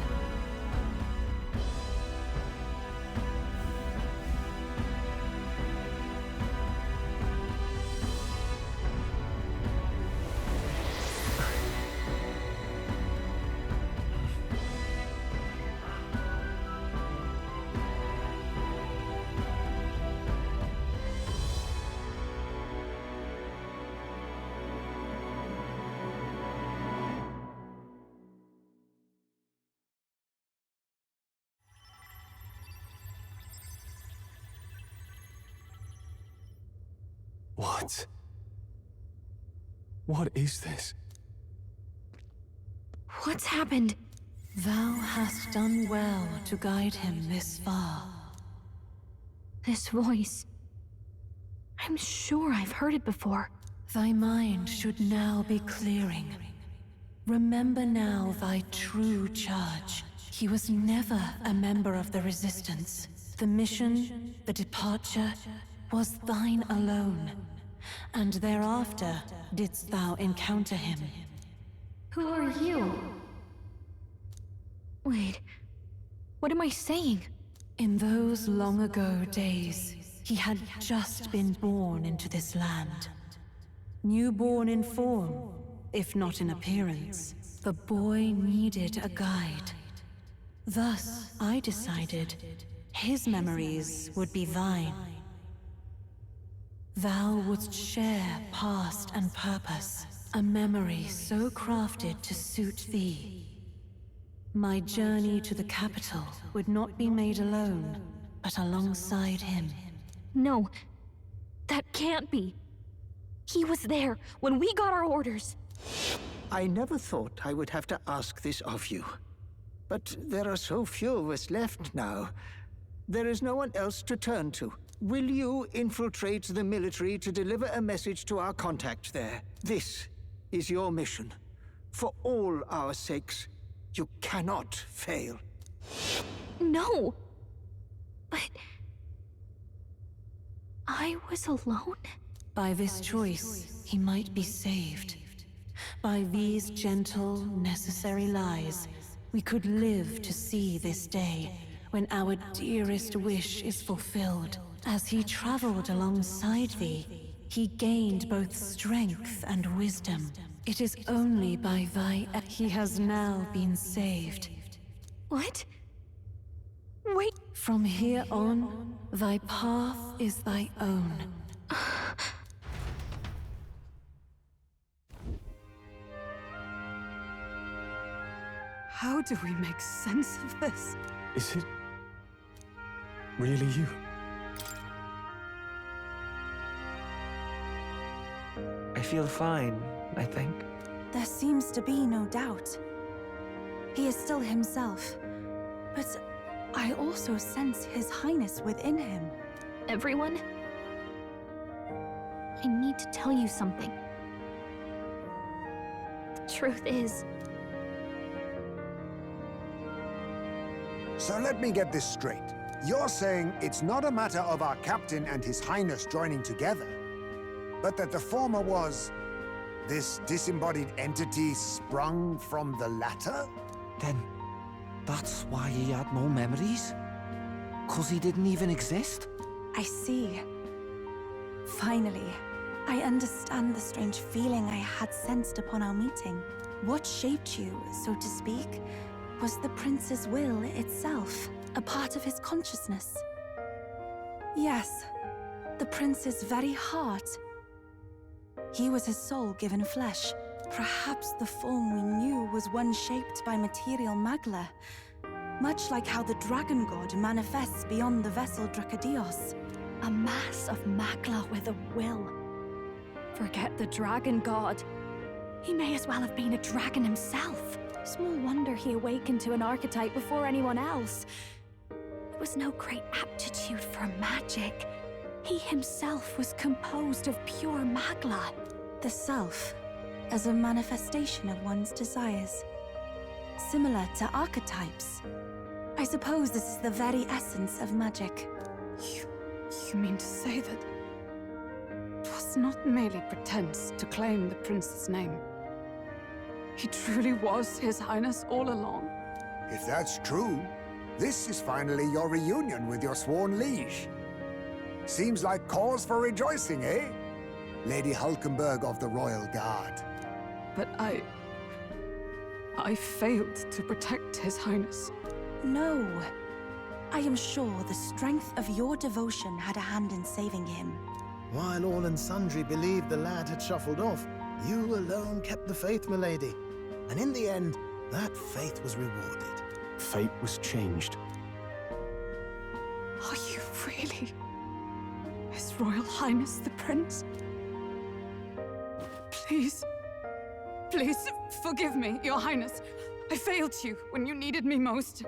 What? What is this? What's happened? Thou hast done well to guide him this far. This voice... I'm sure I've heard it before. Thy mind should now be clearing. Remember now thy true charge. He was never a member of the Resistance. The mission, the departure, was thine alone. And thereafter didst thou encounter him. Who are you? Wait, what am I saying? In those long ago days, he had just been born into this land. Newborn in form, if not in appearance, the boy needed a guide. Thus, I decided his memories would be thine. Thou wouldst share past and purpose, a memory so crafted to suit thee. My journey to the capital would not be made alone, but alongside him. No, that can't be. He was there when we got our orders. I never thought I would have to ask this of you. But there are so few of us left now. There is no one else to turn to. Will you infiltrate the military to deliver a message to our contact there? This is your mission. For all our sakes, you cannot fail. No! But... I was alone? By this choice, he might be saved. By these gentle, necessary lies, we could live to see this day when our dearest wish is fulfilled. As he traveled alongside thee, he gained both strength and wisdom. It is only by thy... He has now been saved. What? Wait. From here on, thy path is thy own. How do we make sense of this? Is it really you? I feel fine, I think. There seems to be no doubt. He is still himself, but I also sense His Highness within him. Everyone? I need to tell you something. The truth is... So let me get this straight. You're saying it's not a matter of our captain and His Highness joining together, but that the former was this disembodied entity sprung from the latter? Then that's why he had no memories? 'Cause he didn't even exist? I see. Finally, I understand the strange feeling I had sensed upon our meeting. What shaped you, so to speak, was the prince's will itself, a part of his consciousness. Yes, the prince's very heart. He was his soul given flesh. Perhaps the form we knew was one shaped by material magla, much like how the dragon god manifests beyond the vessel Dracadios. A mass of magla with a will. Forget the dragon god. He may as well have been a dragon himself. Small wonder he awakened to an archetype before anyone else. It was no great aptitude for magic. He himself was composed of pure magla. The self, as a manifestation of one's desires. Similar to archetypes. I suppose this is the very essence of magic. You mean to say that... it was not merely pretense to claim the prince's name? He truly was His Highness all along? If that's true, this is finally your reunion with your sworn liege. Seems like cause for rejoicing, eh? Lady Hulkenberg of the Royal Guard. But I failed to protect His Highness. No. I am sure the strength of your devotion had a hand in saving him. While all and sundry believed the lad had shuffled off, you alone kept the faith, milady. And in the end, that faith was rewarded. Fate was changed. Are you really His Royal Highness the Prince? Please, please forgive me, Your Highness. I failed you when you needed me most.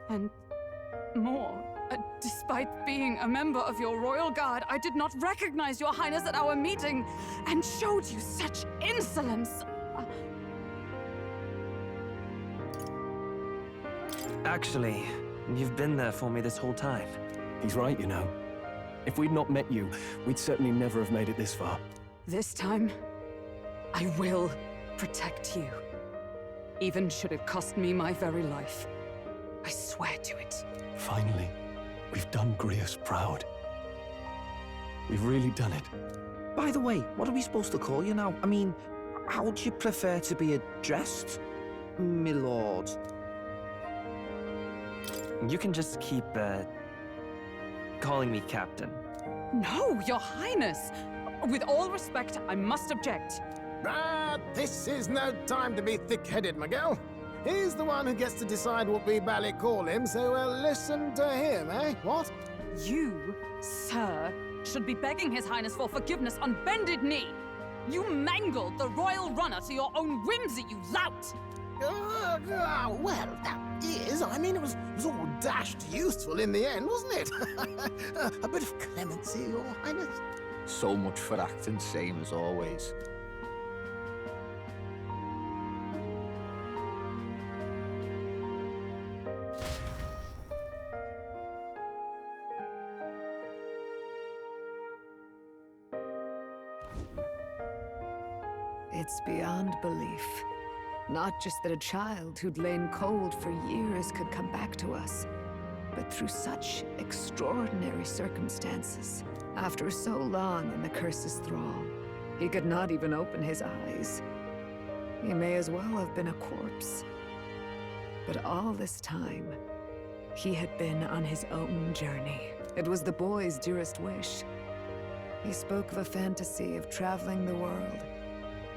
And more, despite being a member of your Royal Guard, I did not recognize Your Highness at our meeting and showed you such insolence. Actually, you've been there for me this whole time. He's right, you know. If we'd not met you, we'd certainly never have made it this far. This time, I will protect you. Even should it cost me my very life. I swear to it. Finally, we've done Grius proud. We've really done it. By the way, what are we supposed to call you now? I mean, how would you prefer to be addressed, my lord? You can just keep, calling me Captain. No, Your Highness! With all respect, I must object. But this is no time to be thick-headed, Miguel. He's the one who gets to decide what we bally call him, so we'll listen to him, eh? What? You, sir, should be begging His Highness for forgiveness on bended knee. You mangled the royal runner to your own whimsy, you lout! Well, that is. I mean, it was all dashed useful in the end, wasn't it? A bit of clemency, Your Highness. So much for acting same as always. It's beyond belief. Not just that a child who'd lain cold for years could come back to us, but through such extraordinary circumstances. After so long in the curse's thrall, he could not even open his eyes. He may as well have been a corpse. But all this time, he had been on his own journey. It was the boy's dearest wish. He spoke of a fantasy of traveling the world,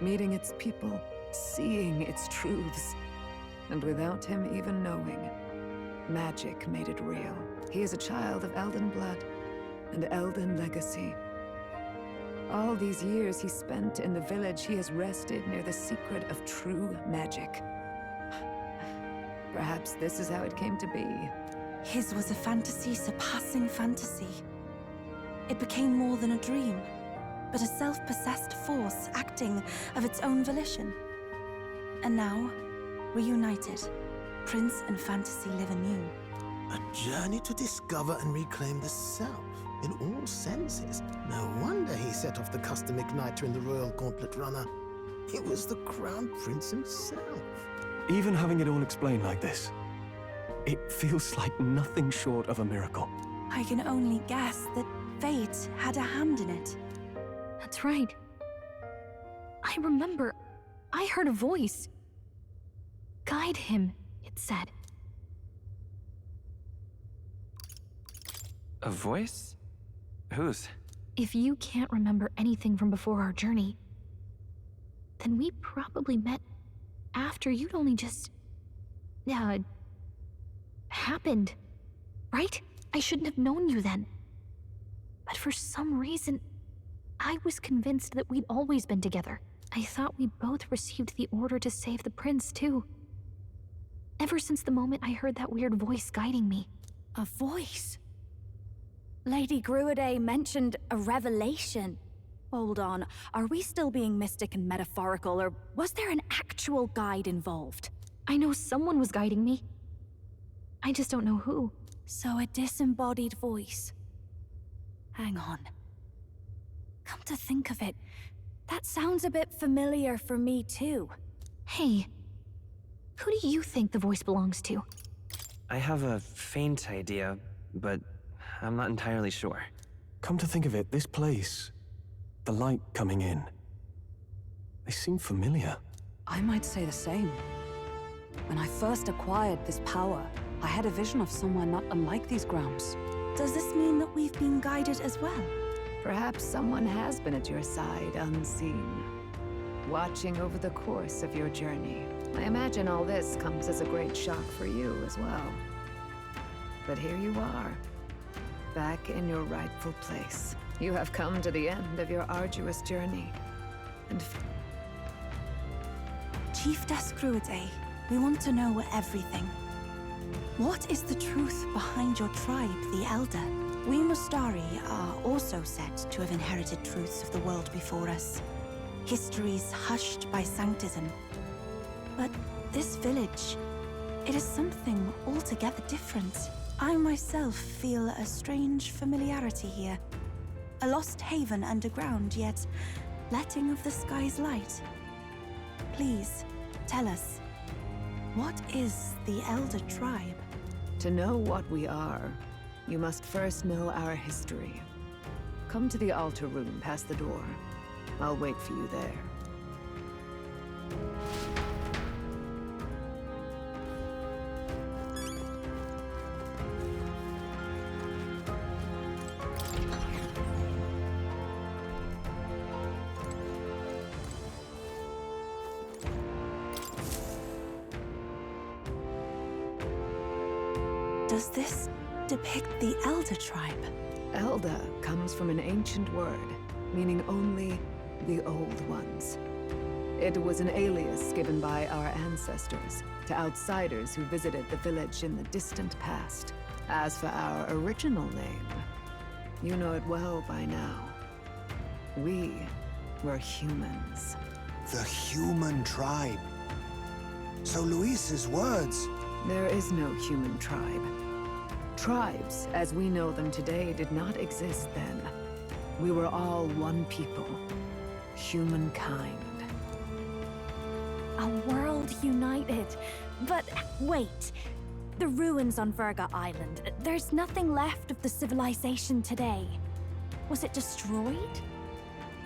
meeting its people, seeing its truths. And without him even knowing, magic made it real. He is a child of Elden blood and Elden legacy. All these years he spent in the village, he has rested near the secret of true magic. Perhaps this is how it came to be. His was a fantasy surpassing fantasy. It became more than a dream, but a self-possessed force acting of its own volition. And now, reunited, Prince and fantasy live anew. A journey to discover and reclaim the self, in all senses. No wonder he set off the custom igniter in the Royal Gauntlet Runner. It was the Crown Prince himself. Even having it all explained like this, it feels like nothing short of a miracle. I can only guess that fate had a hand in it. That's right. I remember, I heard a voice. Guide him, it said. A voice? Whose? If you can't remember anything from before our journey, then we probably met after you'd only just... happened, right? I shouldn't have known you then. But for some reason, I was convinced that we'd always been together. I thought we both received the order to save the prince, too. Ever since the moment I heard that weird voice guiding me. A voice? Lady Gruaday mentioned a revelation. Hold on, are we still being mystic and metaphorical, or was there an actual guide involved? I know someone was guiding me. I just don't know who. So a disembodied voice. Hang on. Come to think of it, that sounds a bit familiar for me too. Hey, who do you think the voice belongs to? I have a faint idea, but I'm not entirely sure. Come to think of it, this place, the light coming in, they seem familiar. I might say the same. When I first acquired this power, I had a vision of someone not unlike these grounds. Does this mean that we've been guided as well? Perhaps someone has been at your side unseen, watching over the course of your journey. I imagine all this comes as a great shock for you as well. But here you are, back in your rightful place. You have come to the end of your arduous journey. And Chiefess Gruaday, we want to know everything. What is the truth behind your tribe, the Elder? We Mustari are also said to have inherited truths of the world before us. Histories hushed by sanctism. But this village, it is something altogether different. I myself feel a strange familiarity here. A lost haven underground, yet letting of the sky's light. Please, tell us, what is the Elder tribe? to know what we are, you must first know our history. Come to the altar room past the door. I'll wait for you there. Does this depict the Elder tribe? Elder comes from an ancient word, meaning only the Old Ones. It was an alias given by our ancestors to outsiders who visited the village in the distant past. As for our original name, you know it well by now. We were humans. The human tribe. So Luis's words... There is no human tribe. Tribes, as we know them today, did not exist then. We were all one people. Humankind. A world united. But wait. The ruins on Virga Island. There's nothing left of the civilization today. Was it destroyed?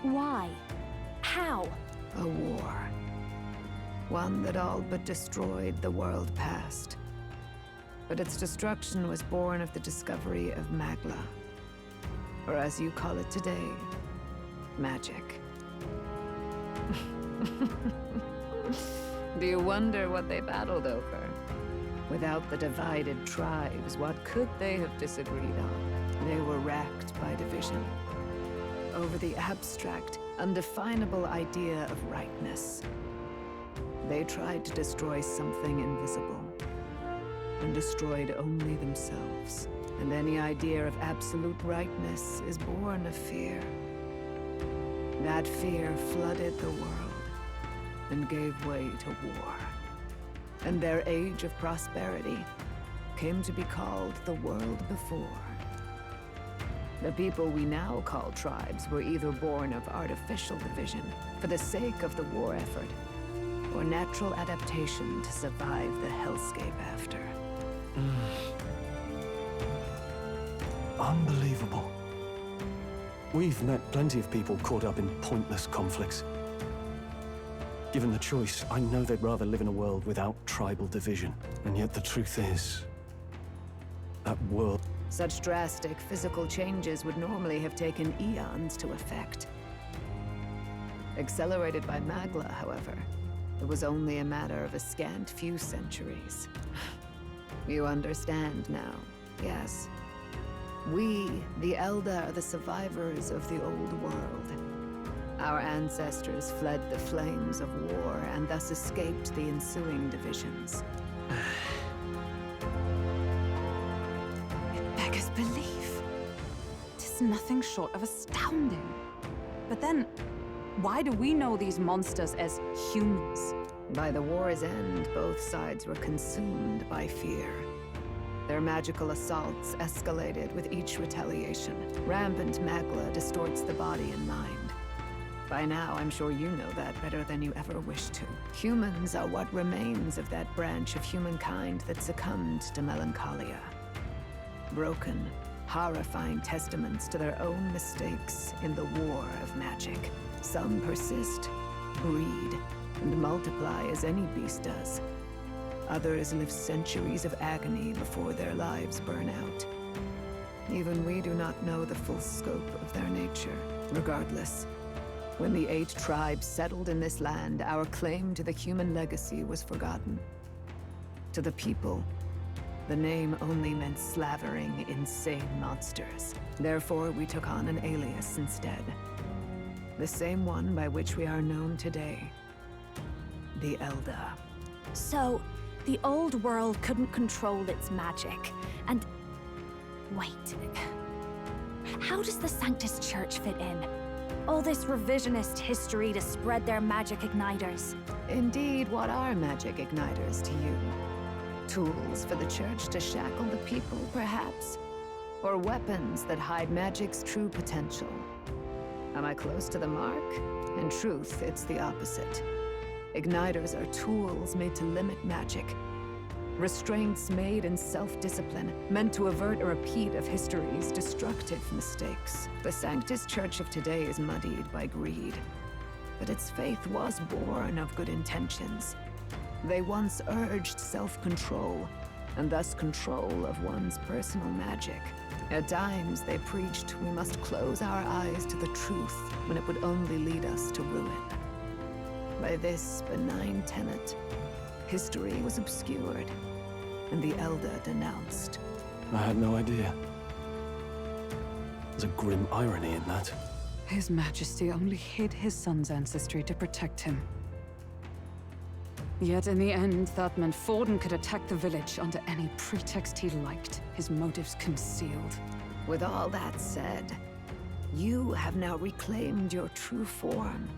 Why? How? A war. One that all but destroyed the world past. But its destruction was born of the discovery of Magla. Or as you call it today, magic. Do you wonder what they battled over? Without the divided tribes, what could they have disagreed on? They were racked by division. Over the abstract, undefinable idea of rightness. They tried to destroy something invisible, and destroyed only themselves. And any idea of absolute rightness is born of fear. That fear flooded the world, and gave way to war. And their age of prosperity came to be called the world before. The people we now call tribes were either born of artificial division for the sake of the war effort, or natural adaptation to survive the hellscape after. Unbelievable. We've met plenty of people caught up in pointless conflicts. Given the choice, I know they'd rather live in a world without tribal division. And yet the truth is, that world... Such drastic physical changes would normally have taken eons to effect. Accelerated by Magla, however, it was only a matter of a scant few centuries. You understand now, yes? We, the Elder, are the survivors of the old world. Our ancestors fled the flames of war and thus escaped the ensuing divisions. It beggars belief. Tis nothing short of astounding. But then, why do we know these monsters as humans? By the war's end, both sides were consumed by fear. Their magical assaults escalated with each retaliation. Rampant Magla distorts the body and mind. By now, I'm sure you know that better than you ever wished to. Humans are what remains of that branch of humankind that succumbed to melancholia. Broken, horrifying testaments to their own mistakes in the war of magic. Some persist, breed, and multiply as any beast does. Others live centuries of agony before their lives burn out. Even we do not know the full scope of their nature. Regardless, when the 8 tribes settled in this land, our claim to the human legacy was forgotten. To the people, the name only meant slavering, insane monsters. Therefore, we took on an alias instead. The same one by which we are known today. The Elder. So, the old world couldn't control its magic, and... Wait. How does the Sanctus Church fit in? All this revisionist history to spread their magic igniters. Indeed, what are magic igniters to you? Tools for the Church to shackle the people, perhaps? Or weapons that hide magic's true potential? Am I close to the mark? In truth, it's the opposite. Igniters are tools made to limit magic. Restraints made in self-discipline, meant to avert a repeat of history's destructive mistakes. The Sanctus Church of today is muddied by greed. But its faith was born of good intentions. They once urged self-control, and thus control of one's personal magic. At times, they preached we must close our eyes to the truth when it would only lead us to ruin. By this benign tenet, history was obscured, and the Elder denounced. I had no idea. There's a grim irony in that. His Majesty only hid his son's ancestry to protect him. Yet in the end, that meant Forden could attack the village under any pretext he liked, his motives concealed. With all that said, you have now reclaimed your true form.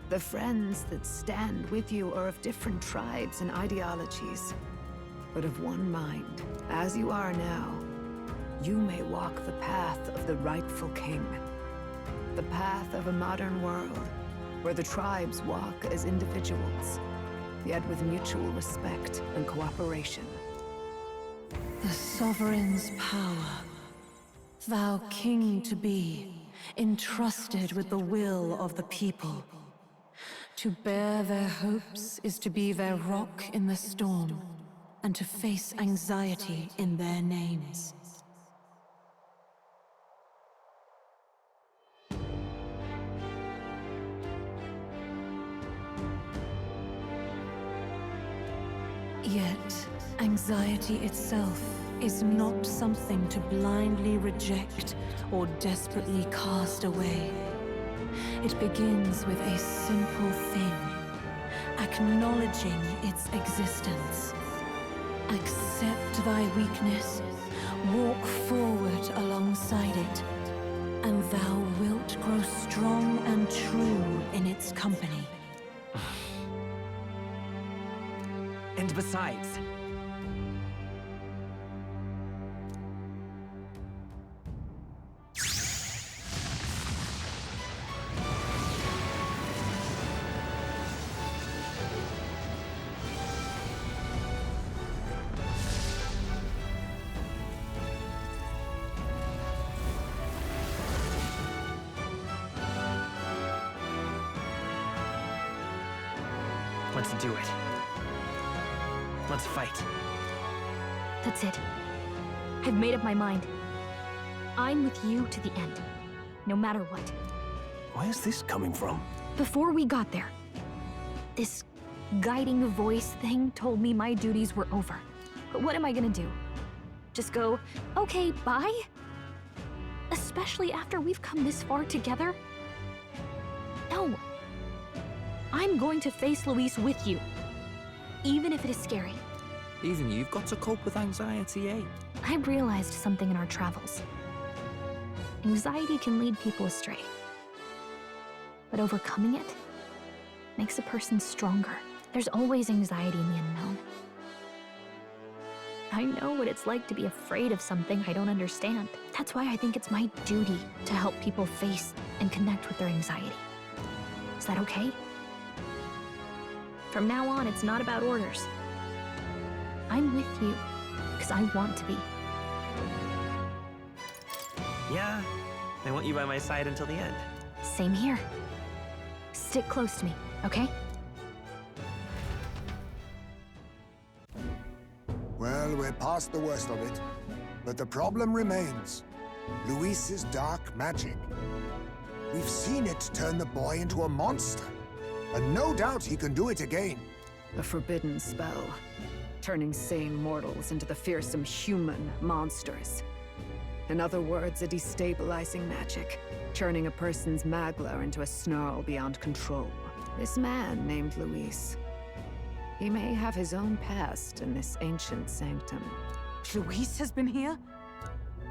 The friends that stand with you are of different tribes and ideologies, but of one mind. As you are now, you may walk the path of the rightful king. The path of a modern world, where the tribes walk as individuals, yet with mutual respect and cooperation. The sovereign's power, thou king to be, entrusted with the will of the people. To bear their hopes is to be their rock in the storm, and to face anxiety in their names. Yet, anxiety itself is not something to blindly reject or desperately cast away. It begins with a simple thing, acknowledging its existence. Accept thy weakness, walk forward alongside it, and thou wilt grow strong and true in its company. And besides, let's do it. Let's fight. That's it. I've made up my mind. I'm with you to the end, no matter what. Where's this coming from? Before we got there, this guiding voice thing told me my duties were over. But what am I gonna do? Just go, okay, bye? Especially after we've come this far together? No. I'm going to face Luis with you, even if it is scary. Even you've got to cope with anxiety, eh? I realized something in our travels. Anxiety can lead people astray. But overcoming it makes a person stronger. There's always anxiety in the unknown. I know what it's like to be afraid of something I don't understand. That's why I think it's my duty to help people face and connect with their anxiety. Is that okay? From now on, it's not about orders. I'm with you, because I want to be. Yeah, I want you by my side until the end. Same here. Stick close to me, okay? Well, we're past the worst of it. But the problem remains. Luis's dark magic. We've seen it turn the boy into a monster. And no doubt he can do it again. A forbidden spell, turning sane mortals into the fearsome human monsters. In other words, a destabilizing magic, turning a person's magla into a snarl beyond control. This man named Luis, he may have his own past in this ancient sanctum. Luis has been here?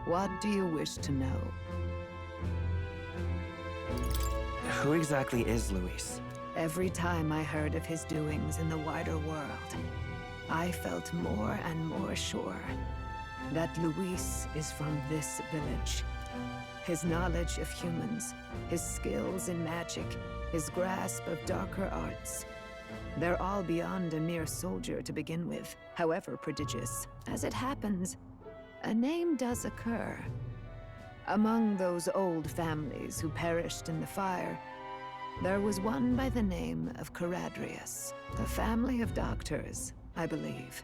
What do you wish to know? Who exactly is Luis? Every time I heard of his doings in the wider world, I felt more and more sure that Luis is from this village. His knowledge of humans, his skills in magic, his grasp of darker arts, they're all beyond a mere soldier to begin with, however prodigious. As it happens, a name does occur. Among those old families who perished in the fire, there was one by the name of Caradrius, a family of doctors, I believe.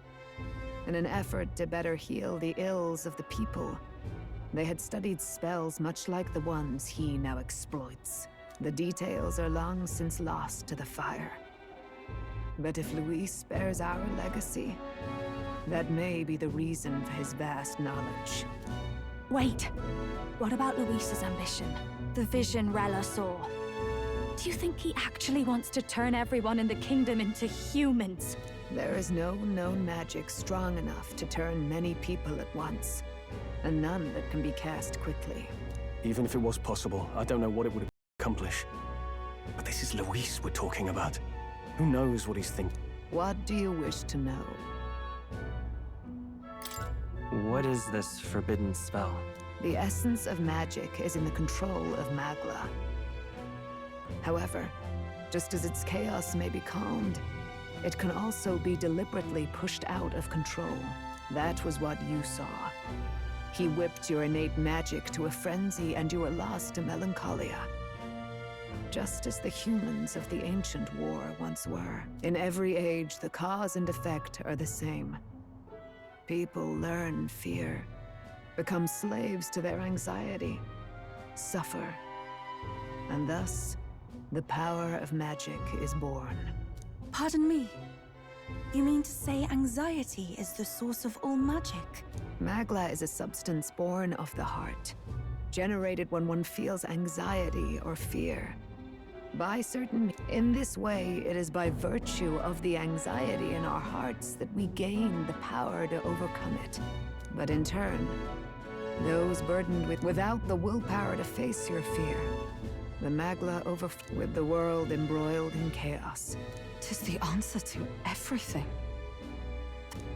In an effort to better heal the ills of the people, they had studied spells much like the ones he now exploits. The details are long since lost to the fire. But if Luis bears our legacy, that may be the reason for his vast knowledge. Wait, what about Luis's ambition? The vision Rella saw? Do you think he actually wants to turn everyone in the kingdom into humans? There is no known magic strong enough to turn many people at once, and none that can be cast quickly. Even if it was possible, I don't know what it would accomplish. But this is Luis we're talking about. Who knows what he's thinking? What do you wish to know? What is this forbidden spell? The essence of magic is in the control of Magla. However, just as its chaos may be calmed, it can also be deliberately pushed out of control. That was what you saw. He whipped your innate magic to a frenzy and you were lost to melancholia. Just as the humans of the ancient war once were. In every age, the cause and effect are the same. People learn fear, become slaves to their anxiety, suffer, and thus, the power of magic is born. Pardon me. You mean to say anxiety is the source of all magic? Magla is a substance born of the heart, generated when one feels anxiety or fear. In this way, it is by virtue of the anxiety in our hearts that we gain the power to overcome it. But in turn, those burdened without the willpower to face your fear, the Magla with the world embroiled in chaos. 'Tis the answer to everything.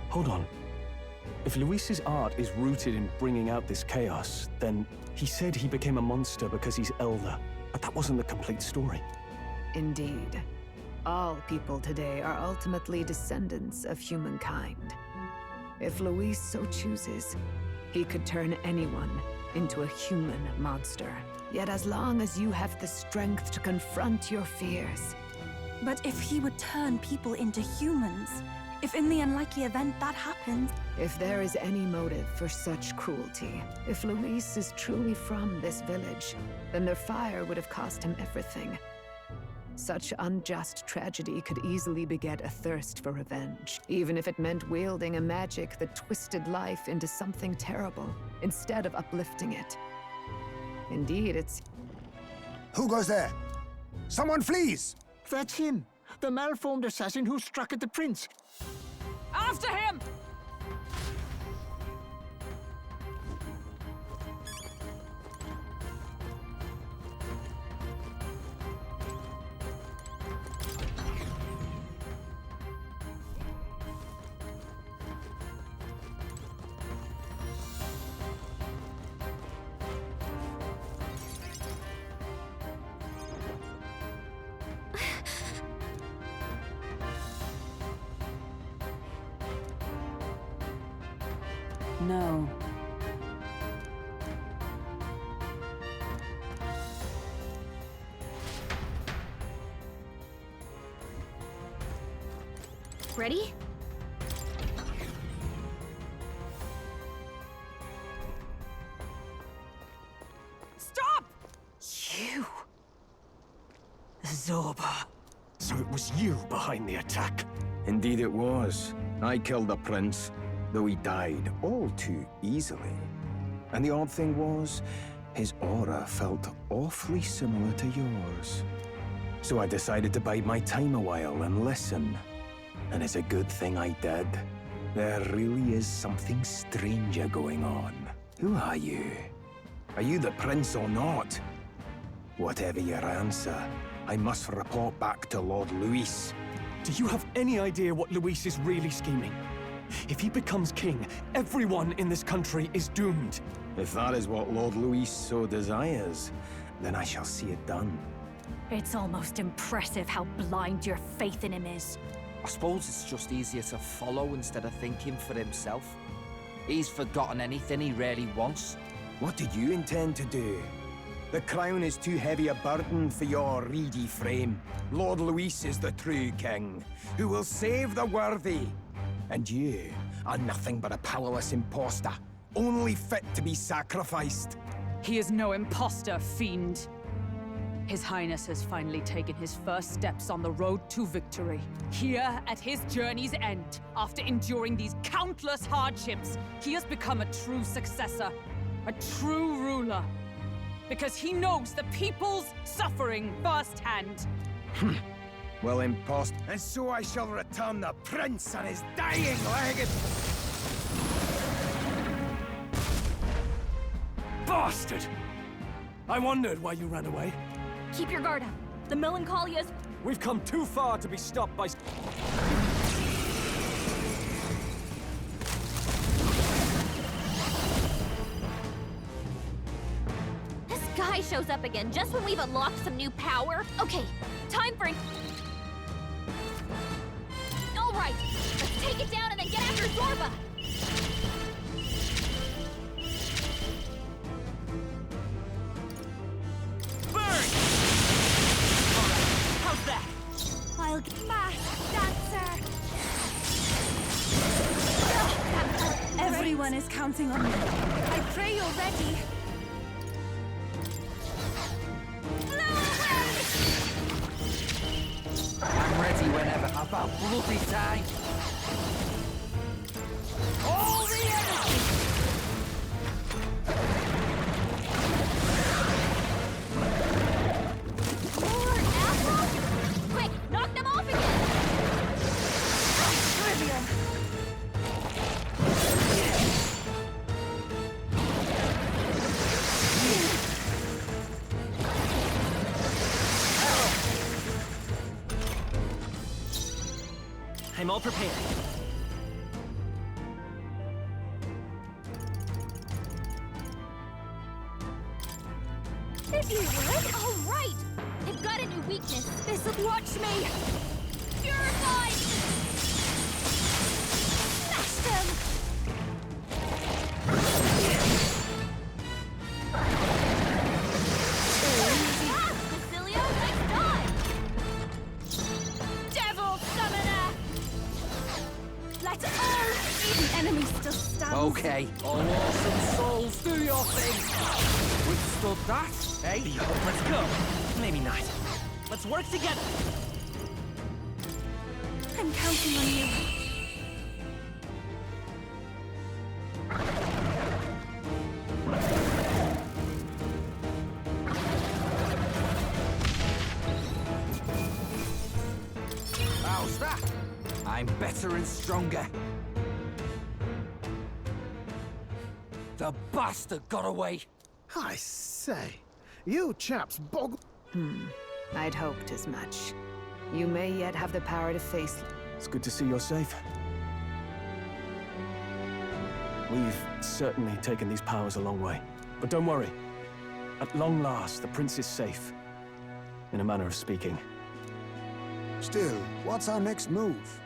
Hold on. If Luis's art is rooted in bringing out this chaos, then he said he became a monster because he's elder. But that wasn't the complete story. Indeed. All people today are ultimately descendants of humankind. If Luis so chooses, he could turn anyone into a human monster. Yet as long as you have the strength to confront your fears... But if he would turn people into humans, if in the unlikely event that happens... If there is any motive for such cruelty, if Luis is truly from this village, then their fire would have cost him everything. Such unjust tragedy could easily beget a thirst for revenge, even if it meant wielding a magic that twisted life into something terrible, instead of uplifting it. Indeed, it's... Who goes there? Someone flees! That's him, the malformed assassin who struck at the prince. After him! No. Ready? Stop! You! Zorba. So it was you behind the attack? Indeed it was. I killed the prince, though he died all too easily. And the odd thing was, his aura felt awfully similar to yours. So I decided to bide my time a while and listen. And it's a good thing I did. There really is something stranger going on. Who are you? Are you the prince or not? Whatever your answer, I must report back to Lord Luis. Do you have any idea what Luis is really scheming? If he becomes king, everyone in this country is doomed. If that is what Lord Luis so desires, then I shall see it done. It's almost impressive how blind your faith in him is. I suppose it's just easier to follow instead of thinking for himself. He's forgotten anything he really wants. What did you intend to do? The crown is too heavy a burden for your reedy frame. Lord Luis is the true king, who will save the worthy. And you are nothing but a powerless imposter, only fit to be sacrificed. He is no imposter, fiend. His Highness has finally taken his first steps on the road to victory. Here, at his journey's end, after enduring these countless hardships, he has become a true successor, a true ruler. Because he knows the people's suffering firsthand. Well, imposter. And so I shall return the prince and his dying legacy. Bastard! I wondered why you ran away. Keep your guard up. The Melancholia's... We've come too far to be stopped by... This guy shows up again just when we've unlocked some new power. Okay, time for... right! Let's take it down and then get after Zorba! Burn! Alright, how's that? I'll get masked dancer. Everyone is counting on me. I pray you're ready. I'm ready whenever. About bloody time. All the energy! More apples? Quick, knock them off again! Trivial. I'm all prepared. If you would! All right! They've got a new weakness. This'll watch me. Purified! Smash them. Basilio, nice dodge! Devil summoner. Let all the enemy still stand. Okay, all awesome souls, do your thing. Withstood that, eh? Behold, let's go. Maybe not. Let's work together. I'm counting on you. How's that? I'm better and stronger. The bastard got away. I say, you chaps bog... I'd hoped as much. You may yet have the power to face... It's good to see you're safe. We've certainly taken these powers a long way. But don't worry. At long last, the prince is safe. In a manner of speaking. Still, what's our next move?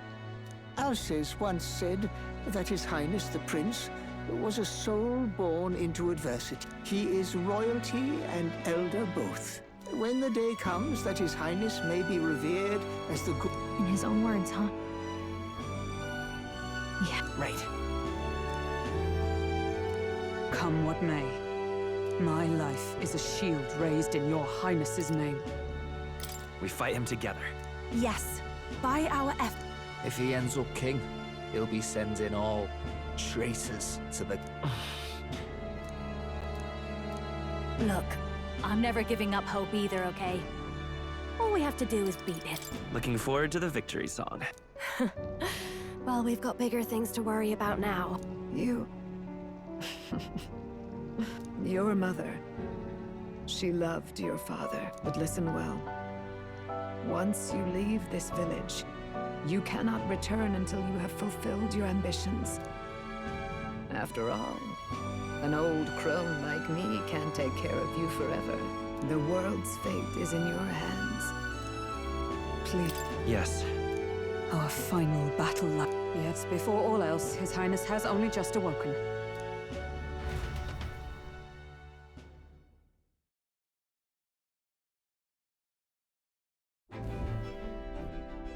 Alces once said that His Highness the Prince was a soul born into adversity. He is royalty and elder both. When the day comes that His Highness may be revered as the good... In his own words, huh? Yeah, right. Come what may, my life is a shield raised in your highness's name. We fight him together. Yes, by our effort. If he ends up king, he'll be sending all traitors to the... Look, I'm never giving up hope either, okay? All we have to do is beat it. Looking forward to the victory song. Well, we've got bigger things to worry about now. You... Your mother. She loved your father, but listen well. Once you leave this village, you cannot return until you have fulfilled your ambitions. After all, an old crone like me can't take care of you forever. The world's fate is in your hands. Please. Yes. Our final battle line. Yes, before all else, His Highness has only just awoken.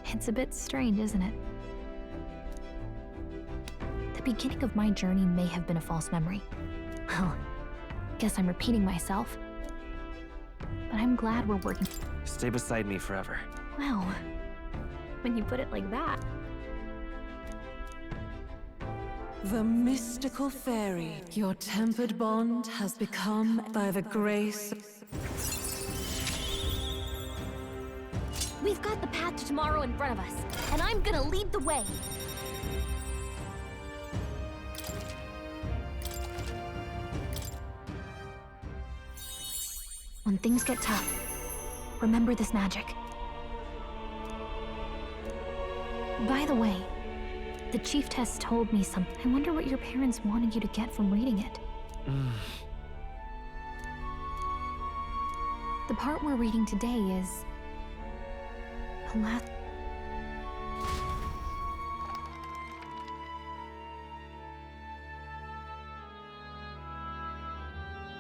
It's a bit strange, isn't it? The beginning of my journey may have been a false memory. Well, guess I'm repeating myself. But I'm glad we're working. Stay beside me forever. Well, when you put it like that. The mystical fairy. Your tempered bond has become by the grace... We've got the path to tomorrow in front of us, and I'm gonna lead the way. When things get tough, remember this magic. By the way, the chiefess told me something. I wonder what your parents wanted you to get from reading it. The part we're reading today is... the last...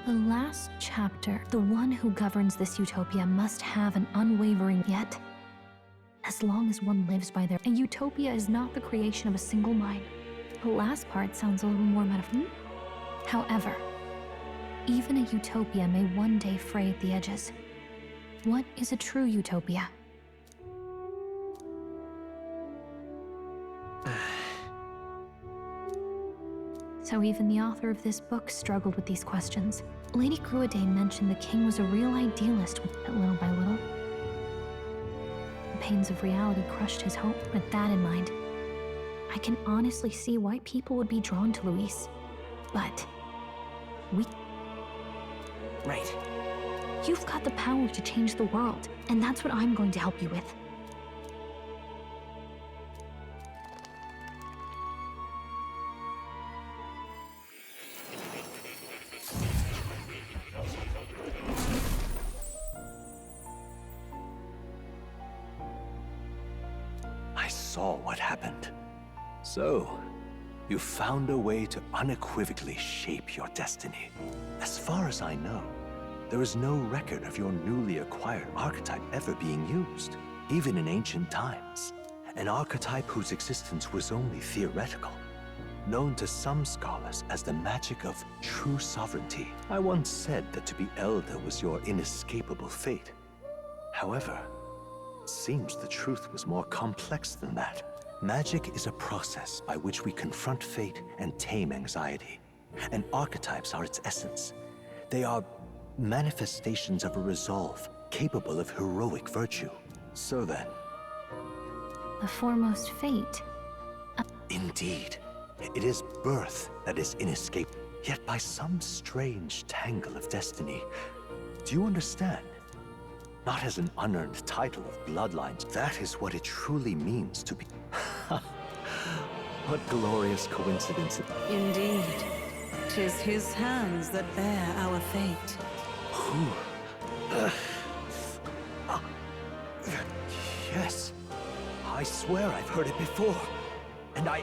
The last chapter, the one who governs this utopia must have an unwavering yet. As long as one lives by their... A utopia is not the creation of a single mind. The last part sounds a little more metaphorical. However, even a utopia may one day fray at the edges. What is a true utopia? So even the author of this book struggled with these questions. Lady Gruadane mentioned the king was a real idealist, but little by little, the pains of reality crushed his hope. With that in mind, I can honestly see why people would be drawn to Luis. But Right. You've got the power to change the world, and that's what I'm going to help you with. I saw what happened. So, you found a way to unequivocally shape your destiny. As far as I know, there is no record of your newly acquired archetype ever being used, even in ancient times. An archetype whose existence was only theoretical, known to some scholars as the magic of true sovereignty. I once said that to be elder was your inescapable fate. However, it seems the truth was more complex than that. Magic is a process by which we confront fate and tame anxiety. And archetypes are its essence. They are manifestations of a resolve capable of heroic virtue. So then... The foremost fate. Indeed. It is birth that is inescapable. Yet by some strange tangle of destiny. Do you understand? Not as an unearned title of bloodlines. That is what it truly means to be... What glorious coincidence. Indeed. 'Tis his hands that bear our fate. Yes. I swear I've heard it before. And I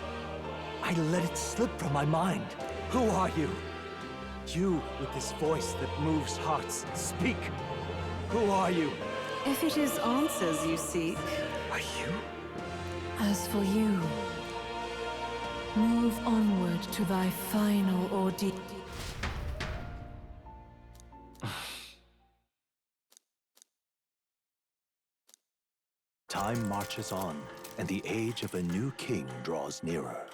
let it slip from my mind. Who are you? You with this voice that moves hearts. Speak. Who are you? If it is answers you seek... Are you? As for you, move onward to thy final ordeal. Time marches on, and the age of a new king draws nearer.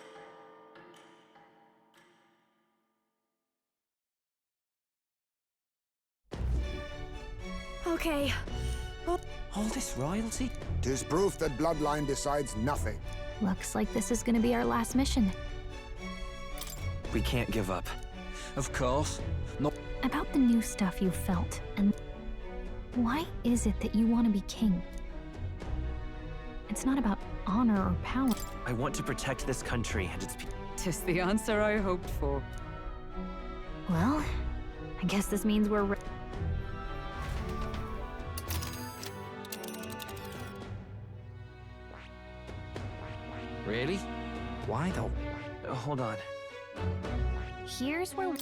Okay. All this royalty? 'Tis proof that bloodline decides nothing. Looks like this is gonna be our last mission. We can't give up. Of course. No. About the new stuff you felt, and why is it that you want to be king? It's not about honor or power. I want to protect this country and its people. 'Tis the answer I hoped for. Well, I guess this means we're Really? Why though? Hold on. Here's where...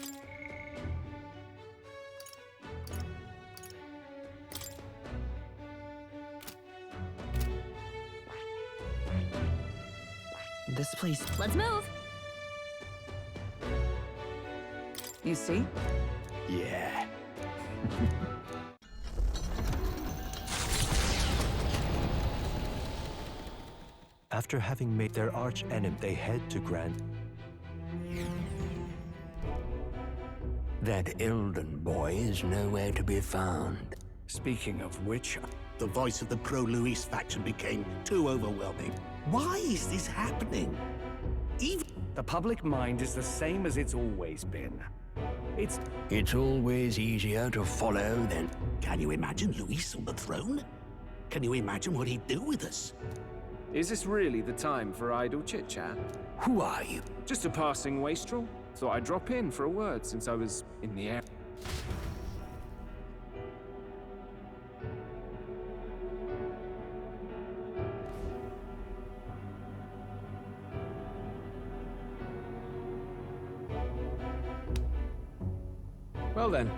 This place... Let's move! You see? Yeah. After having made their arch enemy, they head to Grand... That Eldon boy is nowhere to be found. Speaking of which, the voice of the pro-Luis faction became too overwhelming. Why is this happening? Even... The public mind is the same as it's always been. It's always easier to follow than... Can you imagine Luis on the throne? Can you imagine what he'd do with us? Is this really the time for idle chit-chat? Who are you? Just a passing wastrel. Thought I'd drop in for a word since I was in the air. Well then.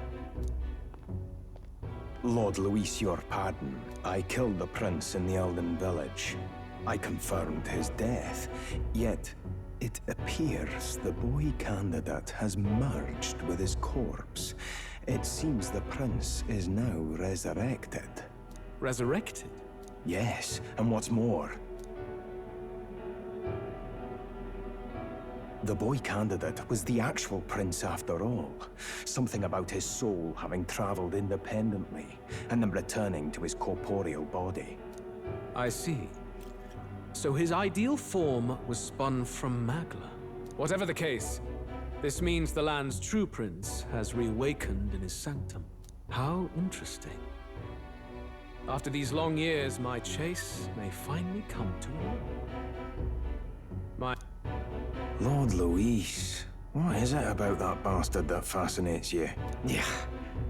Lord Luis, your pardon. I killed the prince in the Elden village. I confirmed his death, yet it appears the boy candidate has merged with his corpse. It seems the prince is now resurrected. Resurrected? Yes, and what's more, the boy candidate was the actual prince after all. Something about his soul having traveled independently, and then returning to his corporeal body. I see. So his ideal form was spun from Magla. Whatever the case, this means the land's true prince has reawakened in his sanctum. How interesting. After these long years, my chase may finally come to an end. Lord Luis, what is it about that bastard that fascinates you? Yeah,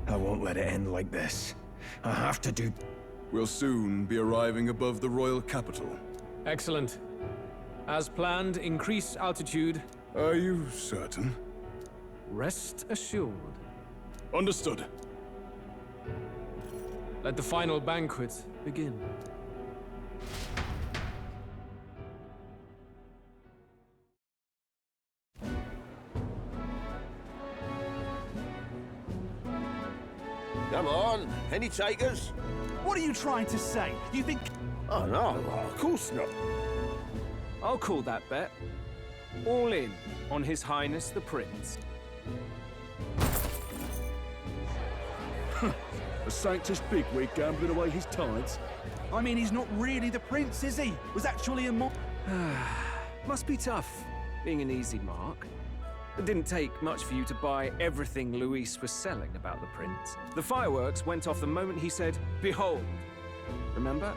I won't let it end like this. I have to do... We'll soon be arriving above the royal capital. Excellent. As planned, increase altitude. Are you certain? Rest assured. Understood. Let the final banquet begin. Come on, any takers? What are you trying to say? You think... Oh, no, of course not. I'll call that bet. All in on His Highness the Prince. A sanctus bigwig gambling away his tides? I mean, he's not really the prince, is he? Was actually a Must be tough, being an easy mark. It didn't take much for you to buy everything Luis was selling about the prince. The fireworks went off the moment he said, "Behold." Remember?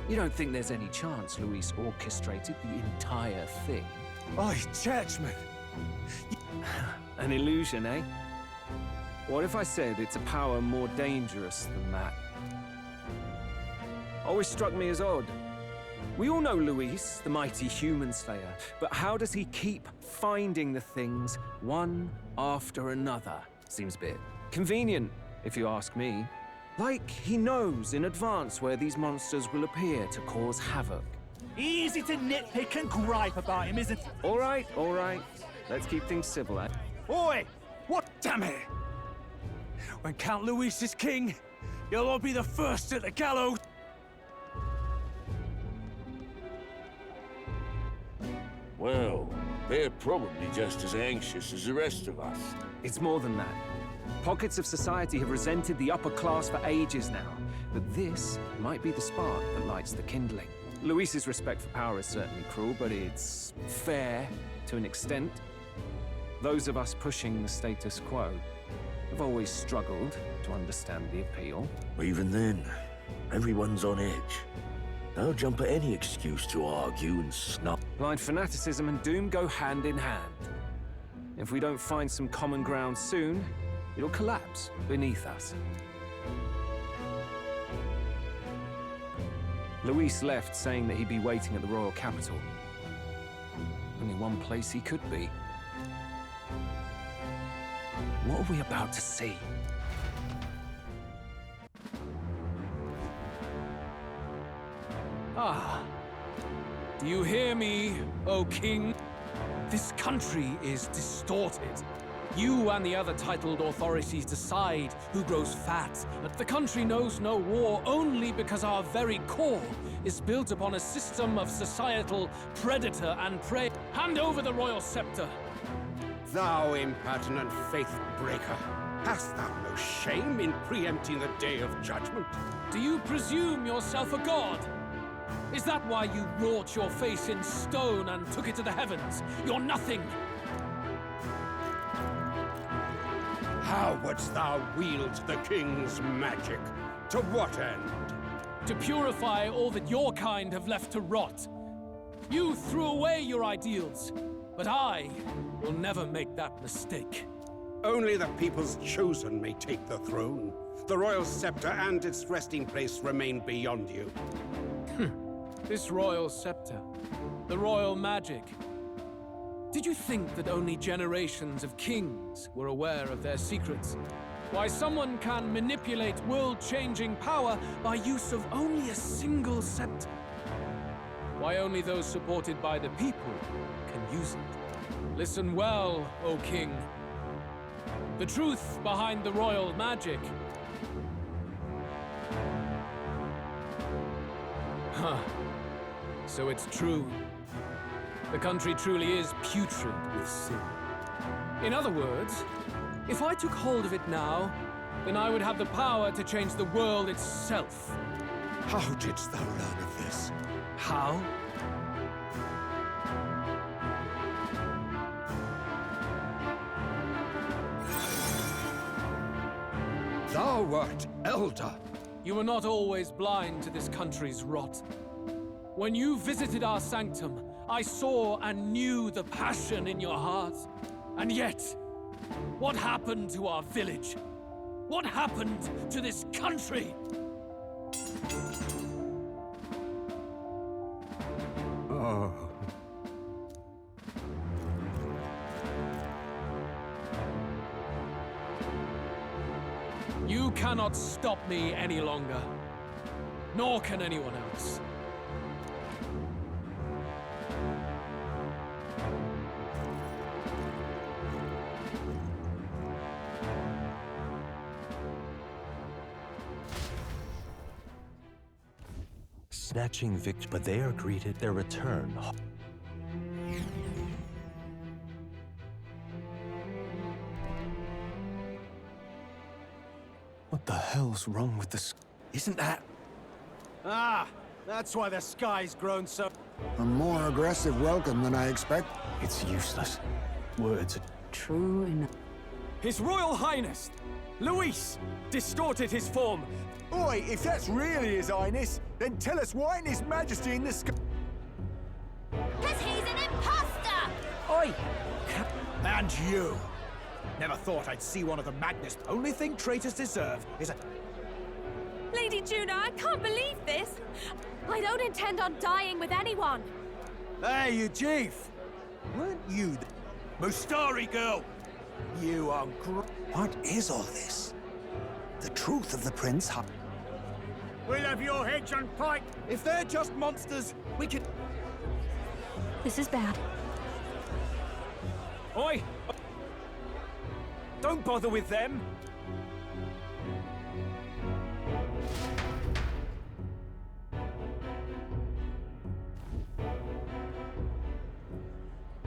You don't think there's any chance Luis orchestrated the entire thing? Oh, churchman! An illusion, eh? What if I said it's a power more dangerous than that? Always struck me as odd. We all know Luis, the mighty human slayer, but how does he keep finding the things one after another? Seems a bit convenient, if you ask me. Like he knows in advance where these monsters will appear to cause havoc. Easy to nitpick and gripe about him, isn't it? All right. Let's keep things civil, eh? Oi! What? Damn it! When Count Luis is king, you'll all be the first at the gallows. Well, they're probably just as anxious as the rest of us. It's more than that. Pockets of society have resented the upper class for ages now, but this might be the spark that lights the kindling. Luis's respect for power is certainly cruel, but it's fair to an extent. Those of us pushing the status quo have always struggled to understand the appeal. Even then, everyone's on edge. They'll jump at any excuse to argue and snub. Blind fanaticism and doom go hand in hand. If we don't find some common ground soon, it'll collapse beneath us. Luis left saying that he'd be waiting at the royal capital. Only one place he could be. What are we about to see? Ah. Do you hear me, O king? This country is distorted. You and the other titled authorities decide who grows fat. But the country knows no war only because our very core is built upon a system of societal predator and prey. Hand over the royal scepter. Thou impertinent faith-breaker, hast thou no shame in preempting the day of judgment? Do you presume yourself a god? Is that why you wrought your face in stone and took it to the heavens? You're nothing! How wouldst thou wield the king's magic? To what end? To purify all that your kind have left to rot. You threw away your ideals, but I will never make that mistake. Only the people's chosen may take the throne. The royal scepter and its resting place remain beyond you. This royal scepter, the royal magic. Did you think that only generations of kings were aware of their secrets? Why someone can manipulate world-changing power by use of only a single scepter? Why only those supported by the people can use it? Listen well, O King. The truth behind the royal magic. Huh. So it's true. The country truly is putrid with sin. In other words, if I took hold of it now, then I would have the power to change the world itself. How didst thou learn of this? How? Thou wert elder. You were not always blind to this country's rot. When you visited our sanctum, I saw and knew the passion in your heart. And yet, what happened to our village? What happened to this country? Oh. You cannot stop me any longer. Nor can anyone else. Snatching victory, but they are greeted their return. What the hell's wrong with this? Isn't that... Ah! That's why the sky's grown so... A more aggressive welcome than I expect. It's useless. Words are... True enough. His Royal Highness, Luis, distorted his form. Oi, if that's really His Highness, then tell us why ain't His Majesty in the sky? Because he's an imposter! Oi! And you! Never thought I'd see one of the Magnus. Only thing traitors deserve is a... Lady Juna, I can't believe this! I don't intend on dying with anyone! Hey, you chief! Weren't you the... Mustari girl! You are What is all this? The truth of the prince... We'll have your heads on pike! If they're just monsters, we can... This is bad. Oi! Don't bother with them!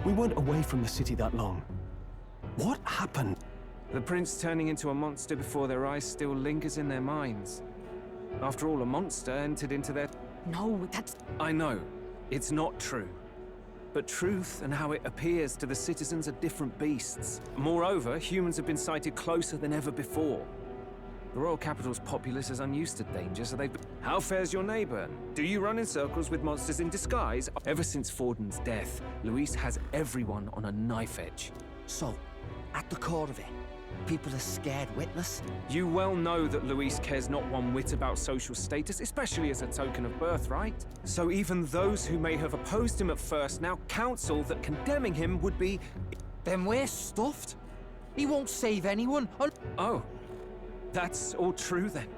We weren't away from the city that long. What happened? The prince turning into a monster before their eyes still lingers in their minds. After all, a monster entered into their... No, that's... I know. It's not true. But truth and how it appears to the citizens are different beasts. Moreover, humans have been sighted closer than ever before. The royal capital's populace is unused to danger, so they've... How fares your neighbor? Do you run in circles with monsters in disguise? Ever since Forden's death, Luis has everyone on a knife edge. So, at the core of it, people are scared witless? You well know that Luis cares not one whit about social status, especially as a token of birthright. So even those who may have opposed him at first now counsel that condemning him would be... Then we're stuffed. He won't save anyone. Oh, that's all true then.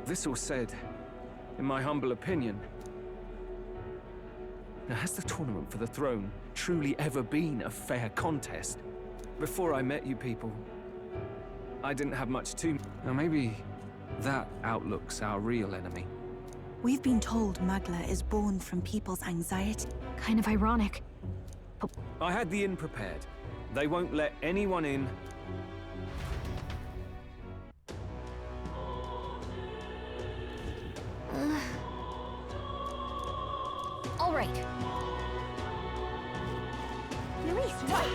This all said, in my humble opinion, now has the tournament for the throne truly ever been a fair contest? Before I met you people, I didn't have much to... Now maybe that outlook's our real enemy. We've been told Magla is born from people's anxiety. Kind of ironic. I had the inn prepared. They won't let anyone in. All right. Luis, what?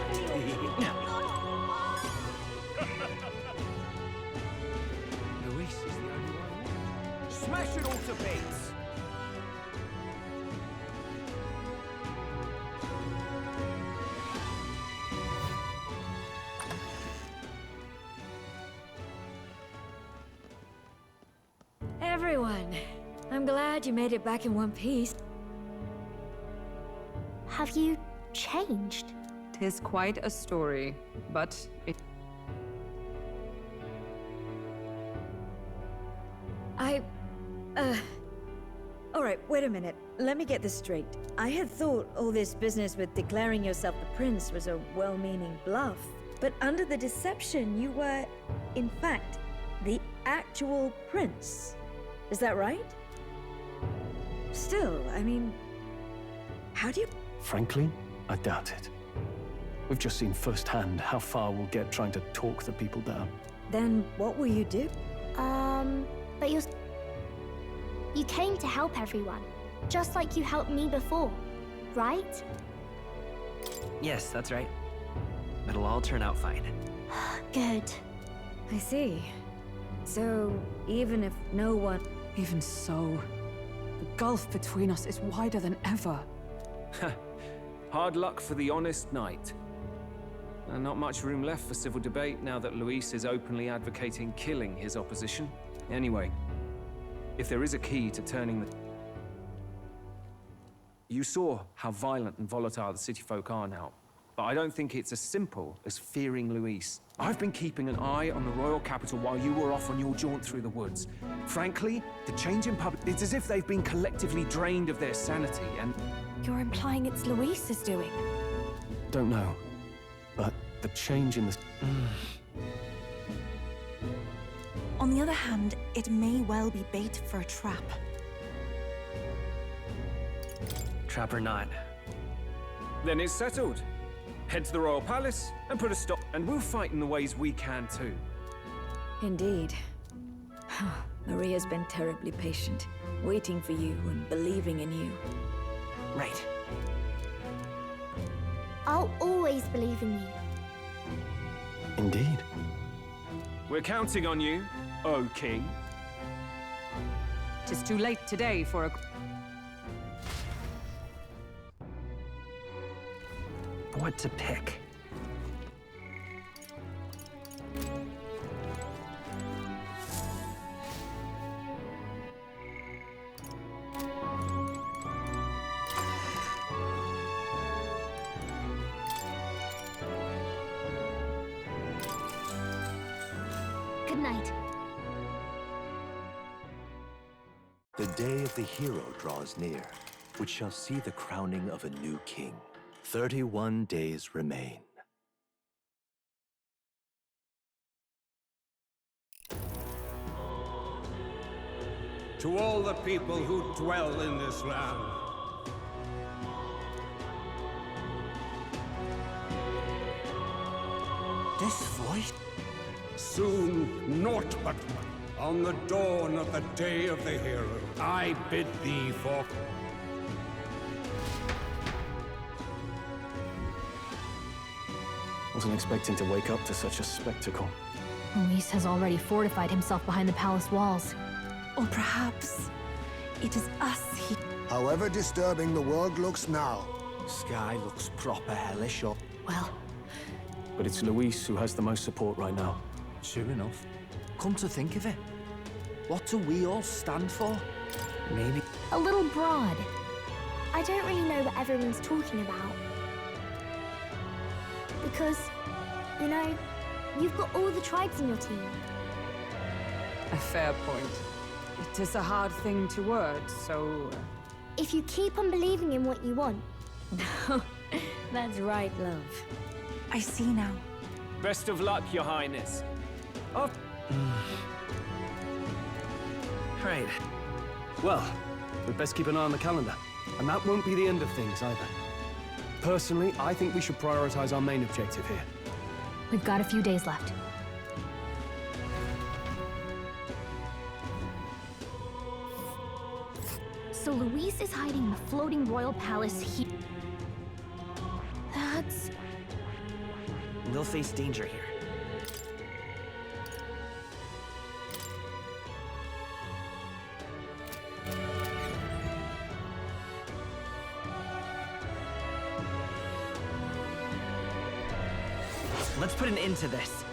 Luis is the only one. Smash it all to bits! Everyone, I'm glad you made it back in one piece. Have you changed? 'Tis quite a story, but it... Alright, wait a minute. Let me get this straight. I had thought all this business with declaring yourself the prince was a well-meaning bluff. But under the deception, you were, in fact, the actual prince. Is that right? Still, I mean... How do you... Frankly, I doubt it. We've just seen firsthand how far we'll get trying to talk the people down. Then what will you do? But you came to help everyone, just like you helped me before, right? Yes, that's right. It'll all turn out fine. Good. I see. So, even if no one... Even so, the gulf between us is wider than ever. Hard luck for the honest knight. And not much room left for civil debate now that Luis is openly advocating killing his opposition. Anyway, if there is a key to turning the... You saw how violent and volatile the city folk are now. But I don't think it's as simple as fearing Luis. I've been keeping an eye on the royal capital while you were off on your jaunt through the woods. Frankly, the change in public... It's as if they've been collectively drained of their sanity and... You're implying it's Luis's doing? Don't know. But the change in the... On the other hand, it may well be bait for a trap. Trap or not. Then it's settled. Head to the royal palace and put a stop, and we'll fight in the ways we can too. Indeed. Maria's been terribly patient, waiting for you and believing in you. Right. I'll always believe in you. Indeed. We're counting on you, O King. 'Tis too late today for a... What to pick? Good night. The day of the hero draws near, which shall see the crowning of a new king. 31 days remain. To all the people who dwell in this land, This voice? soon naught but on the dawn of the day of the hero, I bid thee for... Wasn't expecting to wake up to such a spectacle. Luis has already fortified himself behind the palace walls. Or perhaps it is us he... However disturbing the world looks now. Sky looks proper hellish up. Well... But it's Luis who has the most support right now. Sure enough. Come to think of it, what do we all stand for? Maybe... A little broad. I don't really know what everyone's talking about. Because, you know, you've got all the tribes in your team. A fair point. It is a hard thing to word, so... If you keep on believing in what you want. That's right, love. I see now. Best of luck, Your Highness. Oh. Right. Well, we'd best keep an eye on the calendar. And that won't be the end of things either. Personally, I think we should prioritize our main objective here. We've got a few days left. So Luis is hiding in the floating royal palace here. That's... They'll face danger here. Let's put an end to this.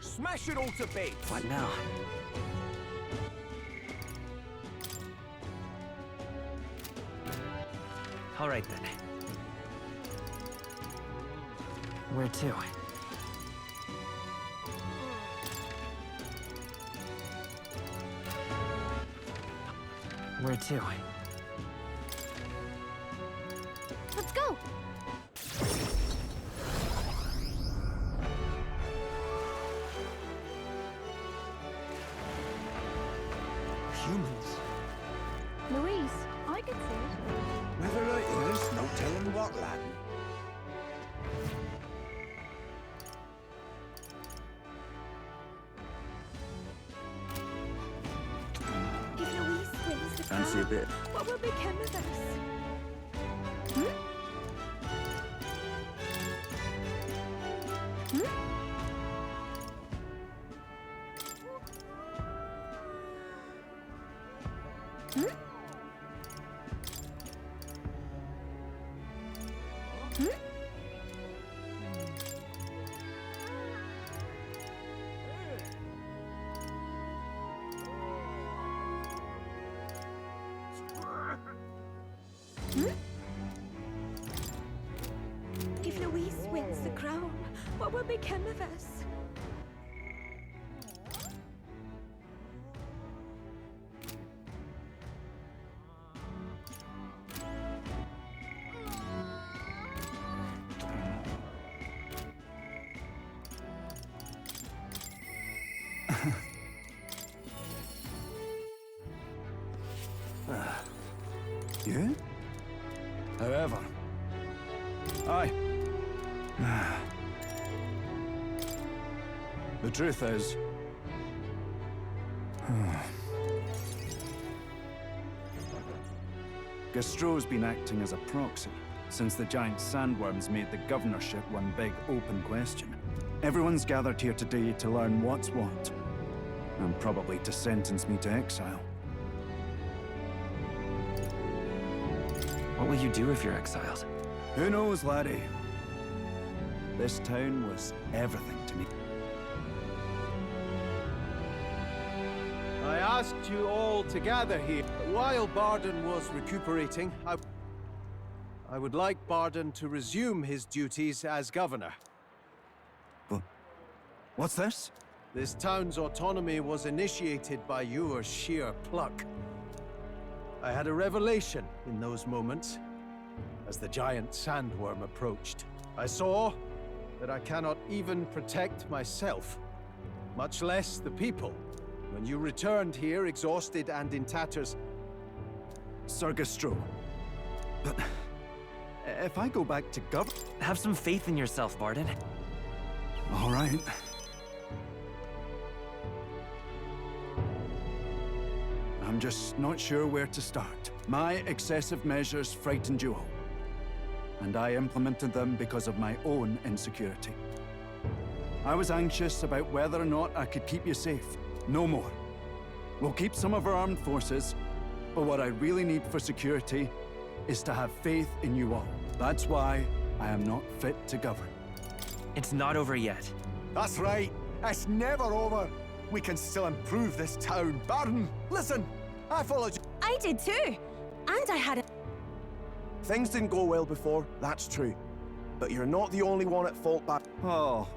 Smash it all to bits! What now? All right then. Where to? Where to? Let's go! Humans. Louise, I could see it. Whether it is, no telling what, lad. If Louise wins the Fancy a crown, bit? what will become of us? Hmm? Hmm? Hmm? Hmm? Hmm? If Louise wins the crown, what will become of us? You? However. Aye. The truth is... Gastro's been acting as a proxy since the giant sandworms made the governorship one big open question. Everyone's gathered here today to learn what's what, and probably to sentence me to exile. What will you do if you're exiled? Who knows, laddie? This town was everything to me. I asked you all to gather here. While Barden was recuperating, I would like Barden to resume his duties as governor. What's this? This town's autonomy was initiated by your sheer pluck. I had a revelation in those moments as the giant sandworm approached. I saw that I cannot even protect myself, much less the people. When you returned here, exhausted and in tatters... Sir Gastro, but if I go back to Have some faith in yourself, Barden. All right. I'm just not sure where to start. My excessive measures frightened you all, and I implemented them because of my own insecurity. I was anxious about whether or not I could keep you safe. No more. We'll keep some of our armed forces, but what I really need for security is to have faith in you all. That's why I am not fit to govern. It's not over yet. That's right. It's never over. We can still improve this town. Barden, listen. I followed you. I did too. And I had a... Things didn't go well before, that's true. But you're not the only one at fault, Oh,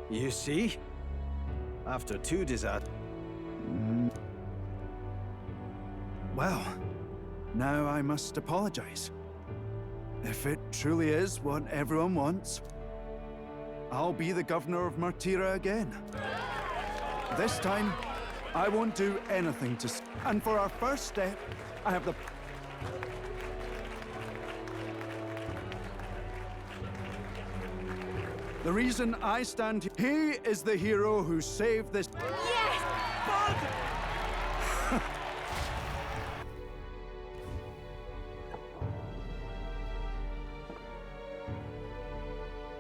you see? After two disasters... Well, now I must apologize. If it truly is what everyone wants, I'll be the governor of Martira again. This time, I won't do anything to... And for our first step, I have the... The reason I stand here, he is the hero who saved this... Yes! Barden!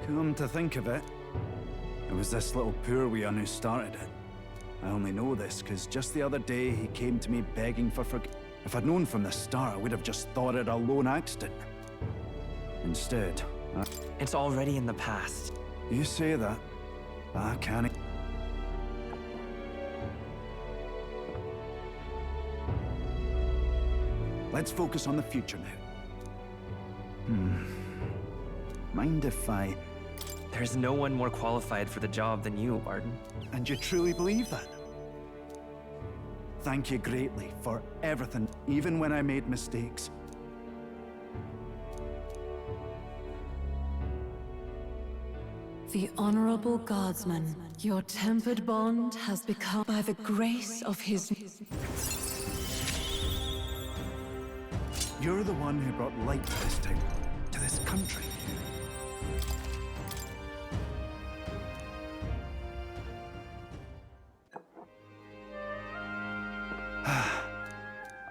Come to think of it, it was this little poor wee un who started it. I only know this because just the other day he came to me begging for forgiveness. If I'd known from the start, I would have just thought it a lone accident. Instead, It's already in the past. You say that, but I can't. Let's focus on the future now. Mind if I... There's no one more qualified for the job than you, Barton. And you truly believe that? Thank you greatly for everything, even when I made mistakes. The Honorable Guardsman, your tempered bond has become by the grace of his... You're the one who brought light to this town, to this country.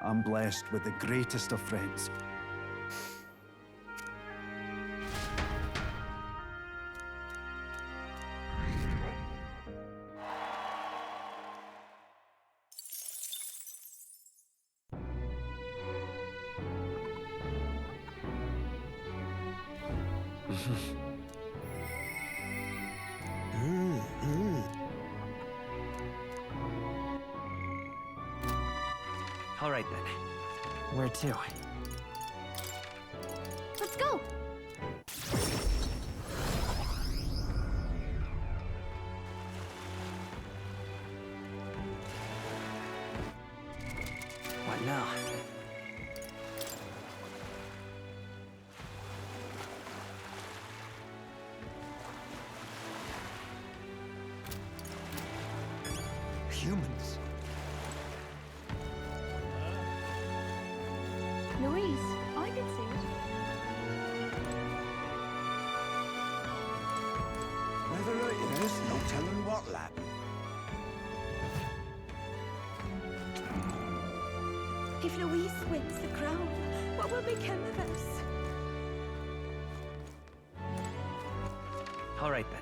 I'm blessed with the greatest of friends. All right then. Where to? Let's go! What now? Humans? Louise, I can see it. Whether it is, no telling what, lad. If Louise wins the crown, what will become of us? All right then.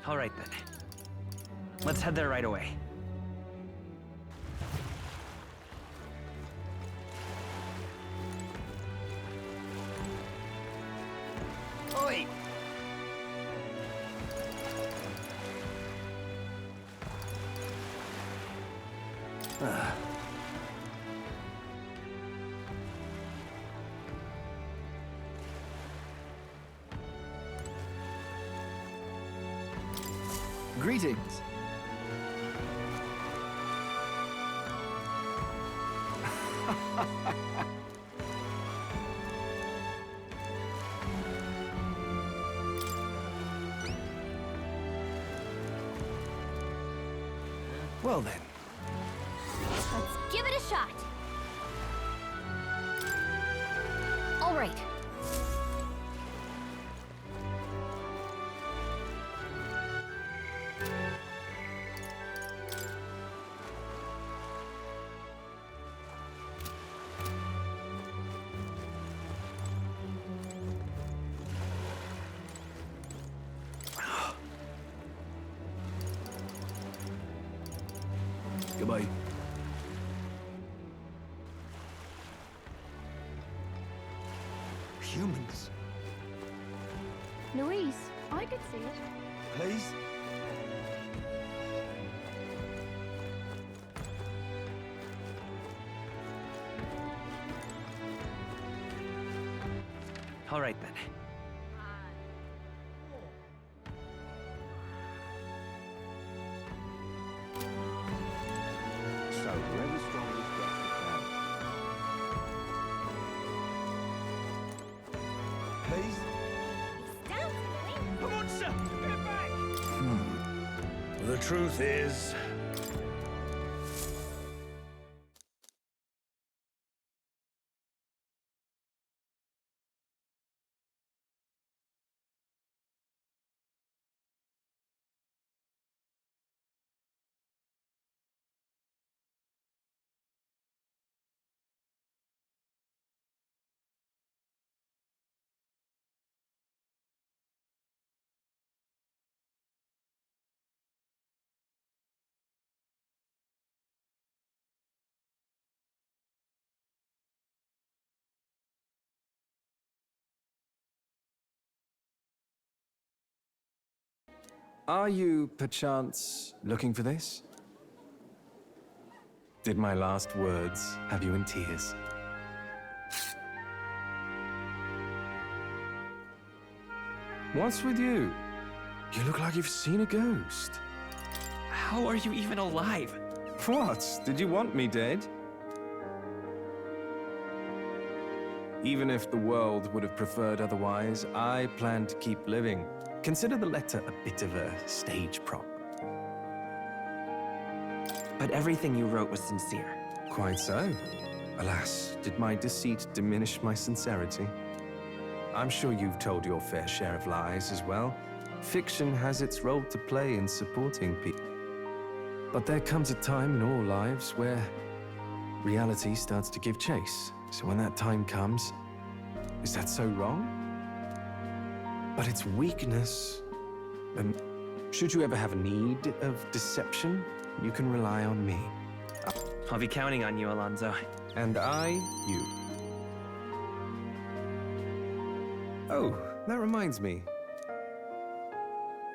All right then. Let's head there right away. Oi! Greetings. Well then. Let's give it a shot. All right. Goodbye. Humans? Louise, I could see it. Please? All right then. So, whoever's strongest gets the crown. Please? Come on, sir! Get back! The truth is, Are you, perchance, looking for this? Did my last words have you in tears? What's with you? You look like you've seen a ghost. How are you even alive? What? Did you want me dead? Even if the world would have preferred otherwise, I plan to keep living. Consider the letter a bit of a stage prop. But everything you wrote was sincere. Quite so. Alas, did my deceit diminish my sincerity? I'm sure you've told your fair share of lies as well. Fiction has its role to play in supporting people. But there comes a time in all lives where reality starts to give chase. So when that time comes, is that so wrong? But it's weakness. And should you ever have a need of deception, you can rely on me. I'll be counting on you, Alonso. And I, you. Oh, that reminds me.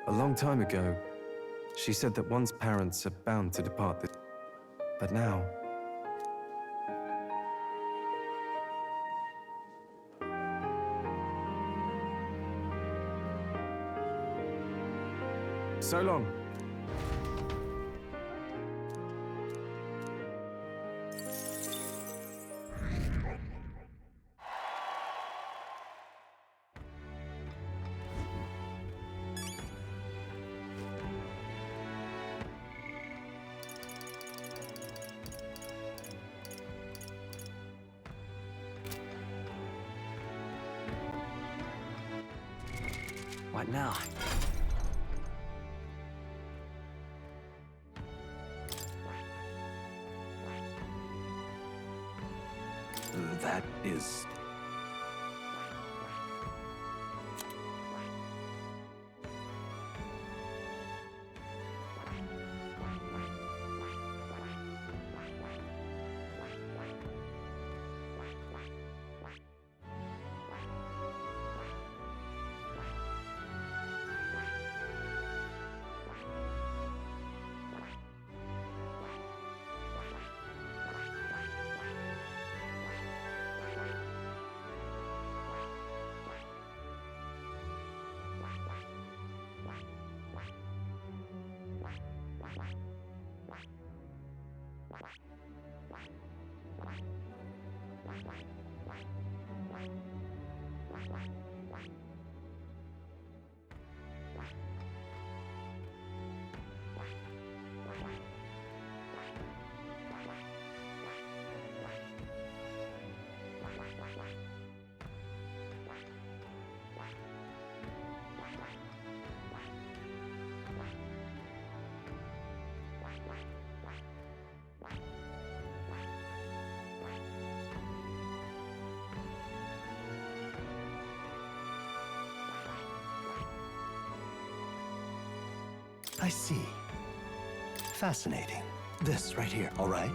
A long time ago, she said that one's parents are bound to depart this. But now, so long. What now? That is... I see. Fascinating. This right here, all right?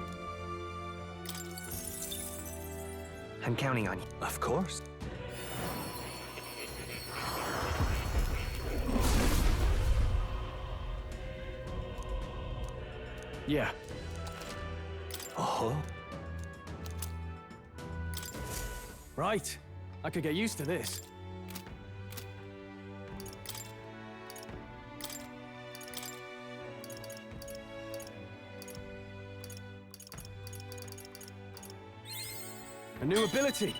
I'm counting on you. Of course. Yeah. Oh? Right. I could get used to this. A new ability.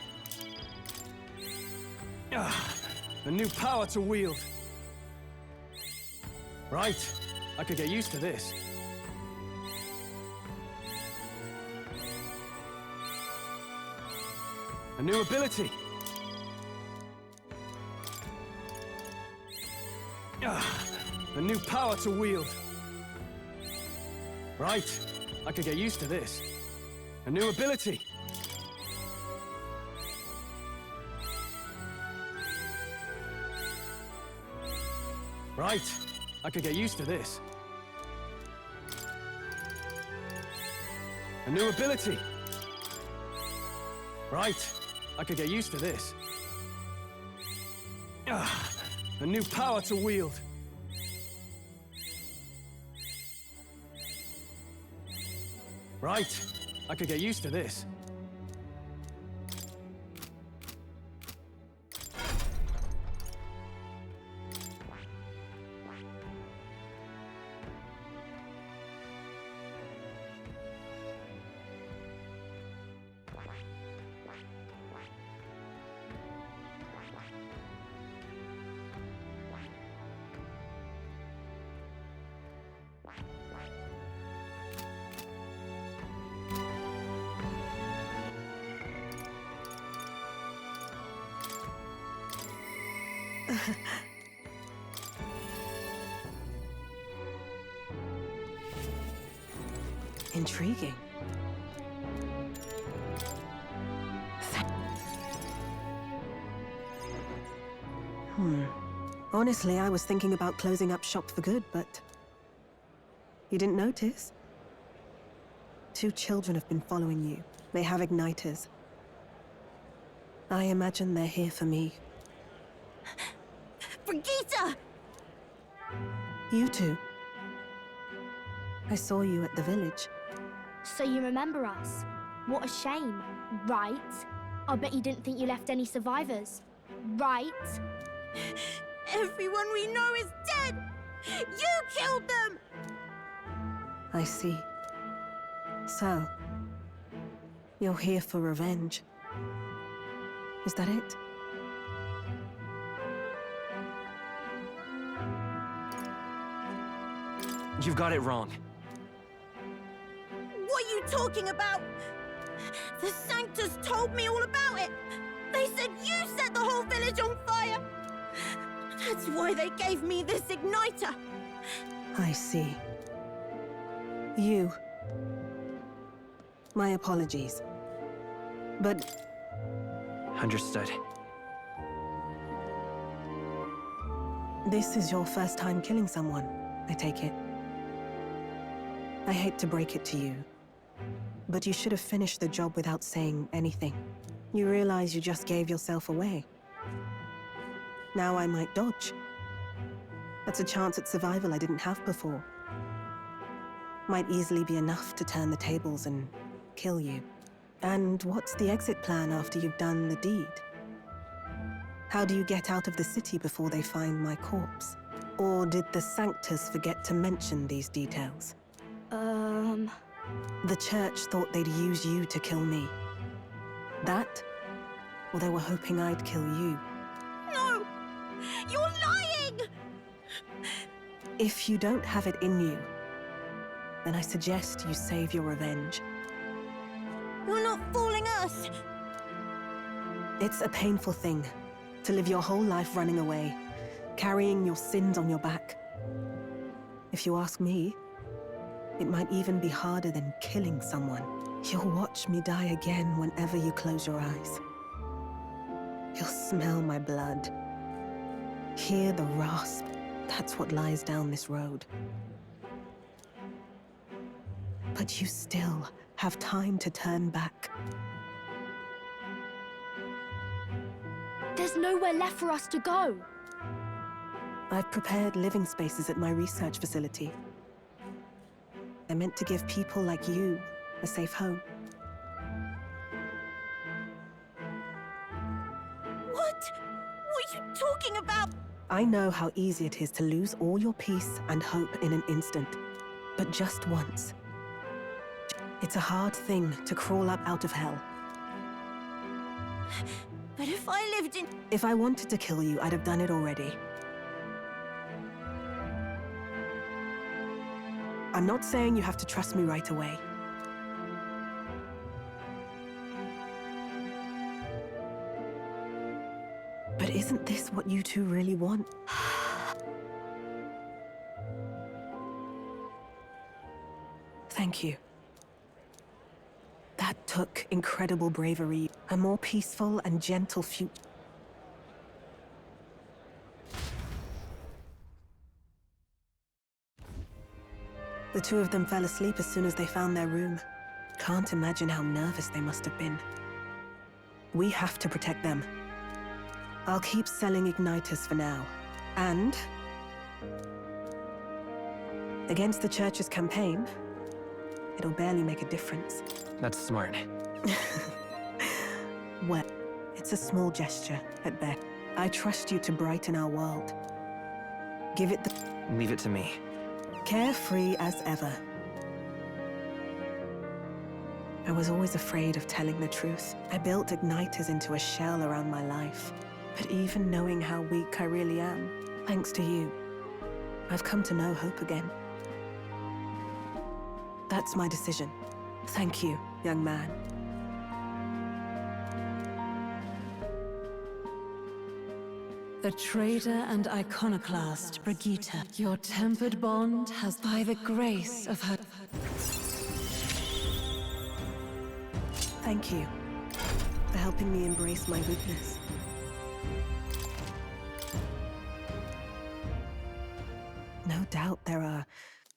A new power to wield. Right. I could get used to this. A new ability. A new power to wield. Right. I could get used to this. A new ability. Right. I could get used to this. A new ability. Right. I could get used to this. A new power to wield. Right. I could get used to this. Intriguing. Honestly, I was thinking about closing up shop for good, but... You didn't notice? 2 children have been following you. They have igniters. I imagine they're here for me. Brigitte! You two. I saw you at the village. So you remember us? What a shame, right? I bet you didn't think you left any survivors, right? Everyone we know is dead! You killed them! I see. So, you're here for revenge. Is that it? You've got it wrong. What are you talking about? The Sanctus told me all about it. They said you set the whole village on fire. That's why they gave me this igniter. I see. You. My apologies. But... Understood. This is your first time killing someone, I take it. I hate to break it to you, but you should have finished the job without saying anything. You realize you just gave yourself away. Now I might dodge. That's a chance at survival I didn't have before. Might easily be enough to turn the tables and kill you. And what's the exit plan after you've done the deed? How do you get out of the city before they find my corpse? Or did the Sanctus forget to mention these details? The church thought they'd use you to kill me. That? Or they were hoping I'd kill you. No! You're lying! If you don't have it in you, then I suggest you save your revenge. You're not fooling us! It's a painful thing, to live your whole life running away, carrying your sins on your back. If you ask me, it might even be harder than killing someone. You'll watch me die again whenever you close your eyes. You'll smell my blood. Hear the rasp. That's what lies down this road. But you still have time to turn back. There's nowhere left for us to go. I've prepared living spaces at my research facility. I meant to give people like you a safe home. What? What are you talking about? I know how easy it is to lose all your peace and hope in an instant. But just once. It's a hard thing to crawl up out of hell. But if I lived in... If I wanted to kill you, I'd have done it already. I'm not saying you have to trust me right away. But isn't this what you two really want? Thank you. That took incredible bravery. A more peaceful and gentle future. The two of them fell asleep as soon as they found their room. Can't imagine how nervous they must have been. We have to protect them. I'll keep selling igniters for now. And... against the church's campaign, It'll barely make a difference. That's smart. Well, it's a small gesture, at best. I trust you to brighten our world. Give it the... Leave it to me. Carefree as ever. I was always afraid of telling the truth. I built igniters into a shell around my life. But even knowing how weak I really am, thanks to you, I've come to know hope again. That's my decision. Thank you, young man. The traitor and iconoclast, Brigitte. Your tempered bond has, by the grace of her... Thank you for helping me embrace my weakness. No doubt there are,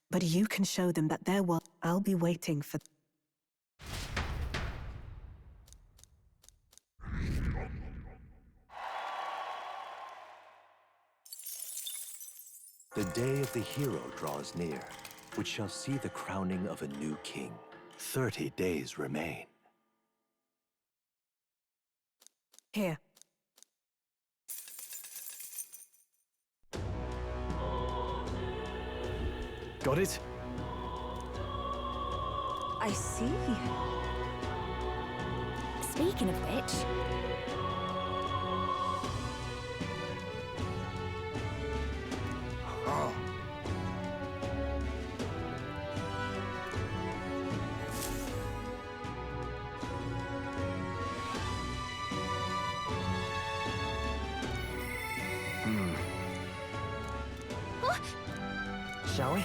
but you can show them that there will. I'll be waiting for... The day of the hero draws near, which shall see the crowning of a new king. 30 days remain. Here. Got it? I see. Speaking of which... Oh. Shall we?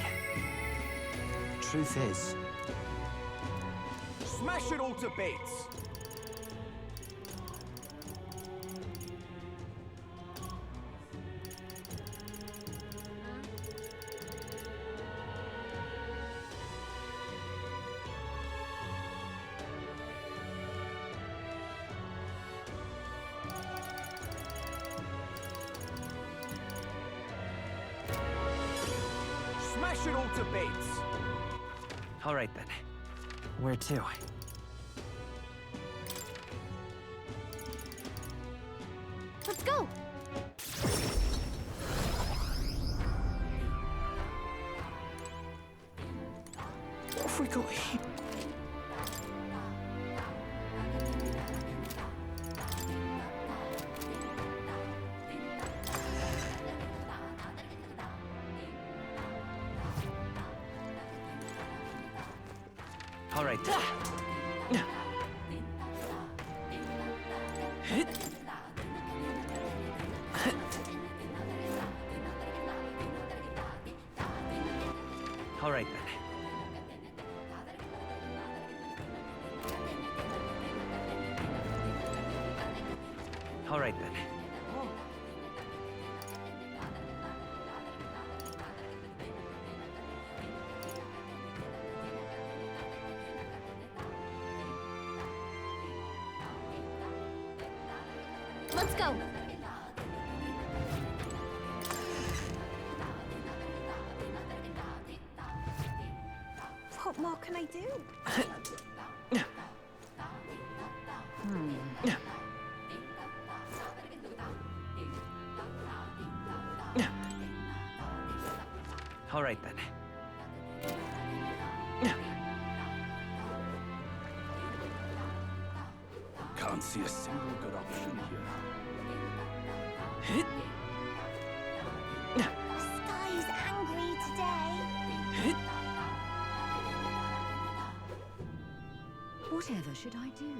Truth is... Smash it all to bits! Smash it all to bits! All right, then. Where to? Let's go! What have we got here? All right. All right, then. All right, then. Let's go! What more can I do? All right, then. Can't see a single good option here. Sky's angry today. Whatever should I do?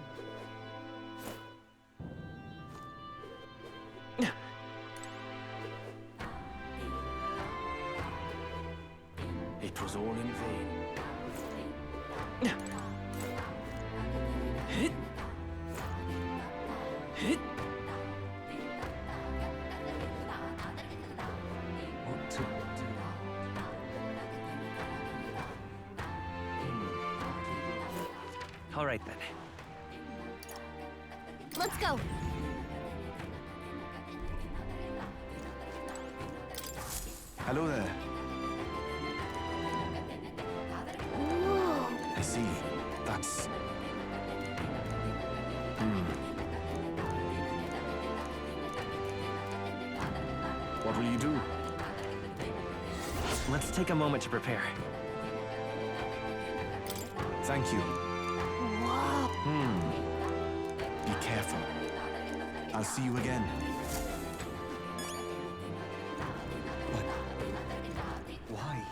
It was all in vain. What to do? All right, then. Let's go! Hello there. I see. That's... What will you do? Let's take a moment to prepare. Thank you. Be careful. I'll see you again. But... why?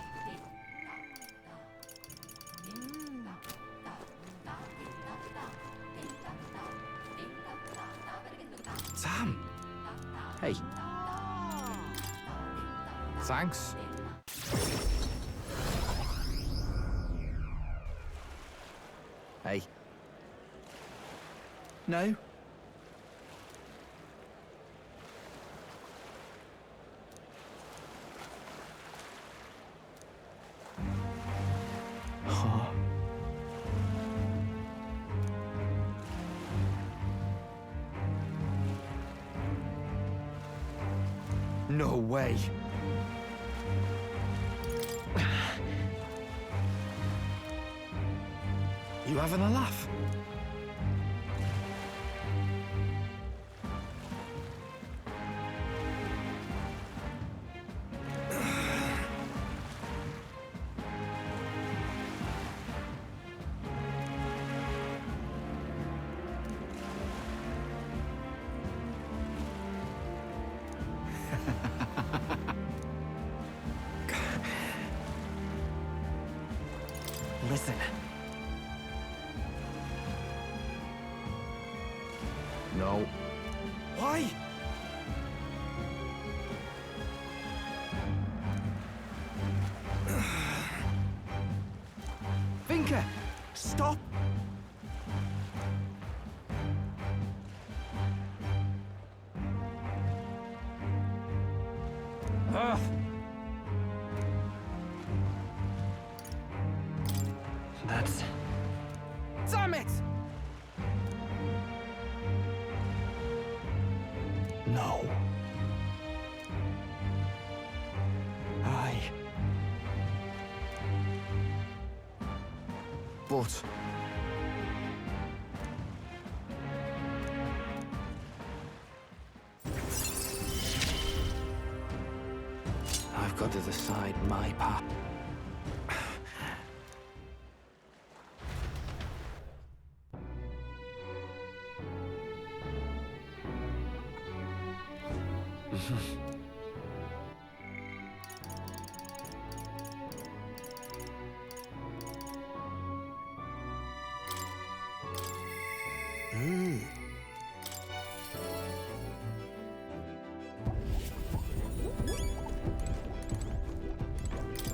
Sam! Hey. Thanks. Hey. No? Huh? No way. You having a laugh? Listen. No. Why? Vinka! Stop! Ugh. That's... Damn it! No. But... I've got to decide my path.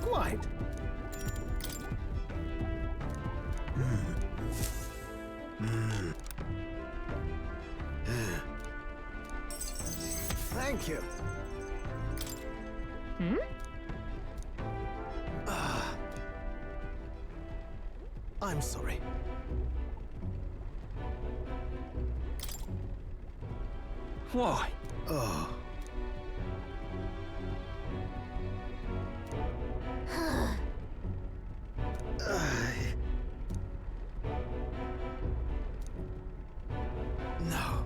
Quite. Thank you. Hmm? I'm sorry. Why? Oh. No.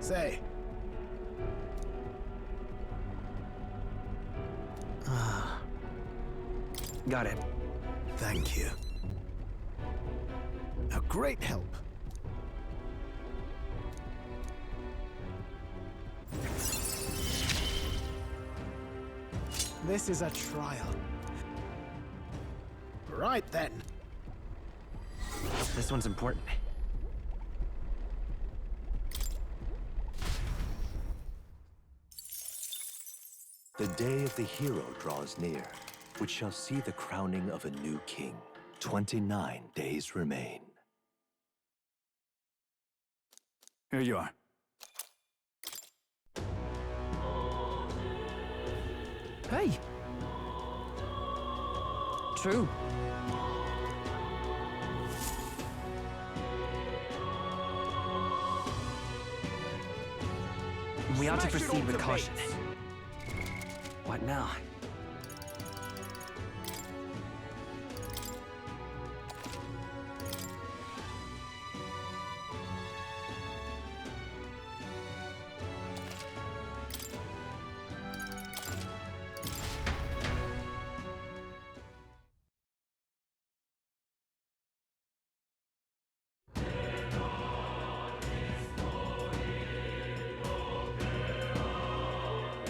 Say. Got it. Thank you. A great help. This is a trial. Right then. This one's important. The day of the hero draws near, which shall see the crowning of a new king. 29 days remain. Here you are. Hey! True. We ought to proceed with caution. What now?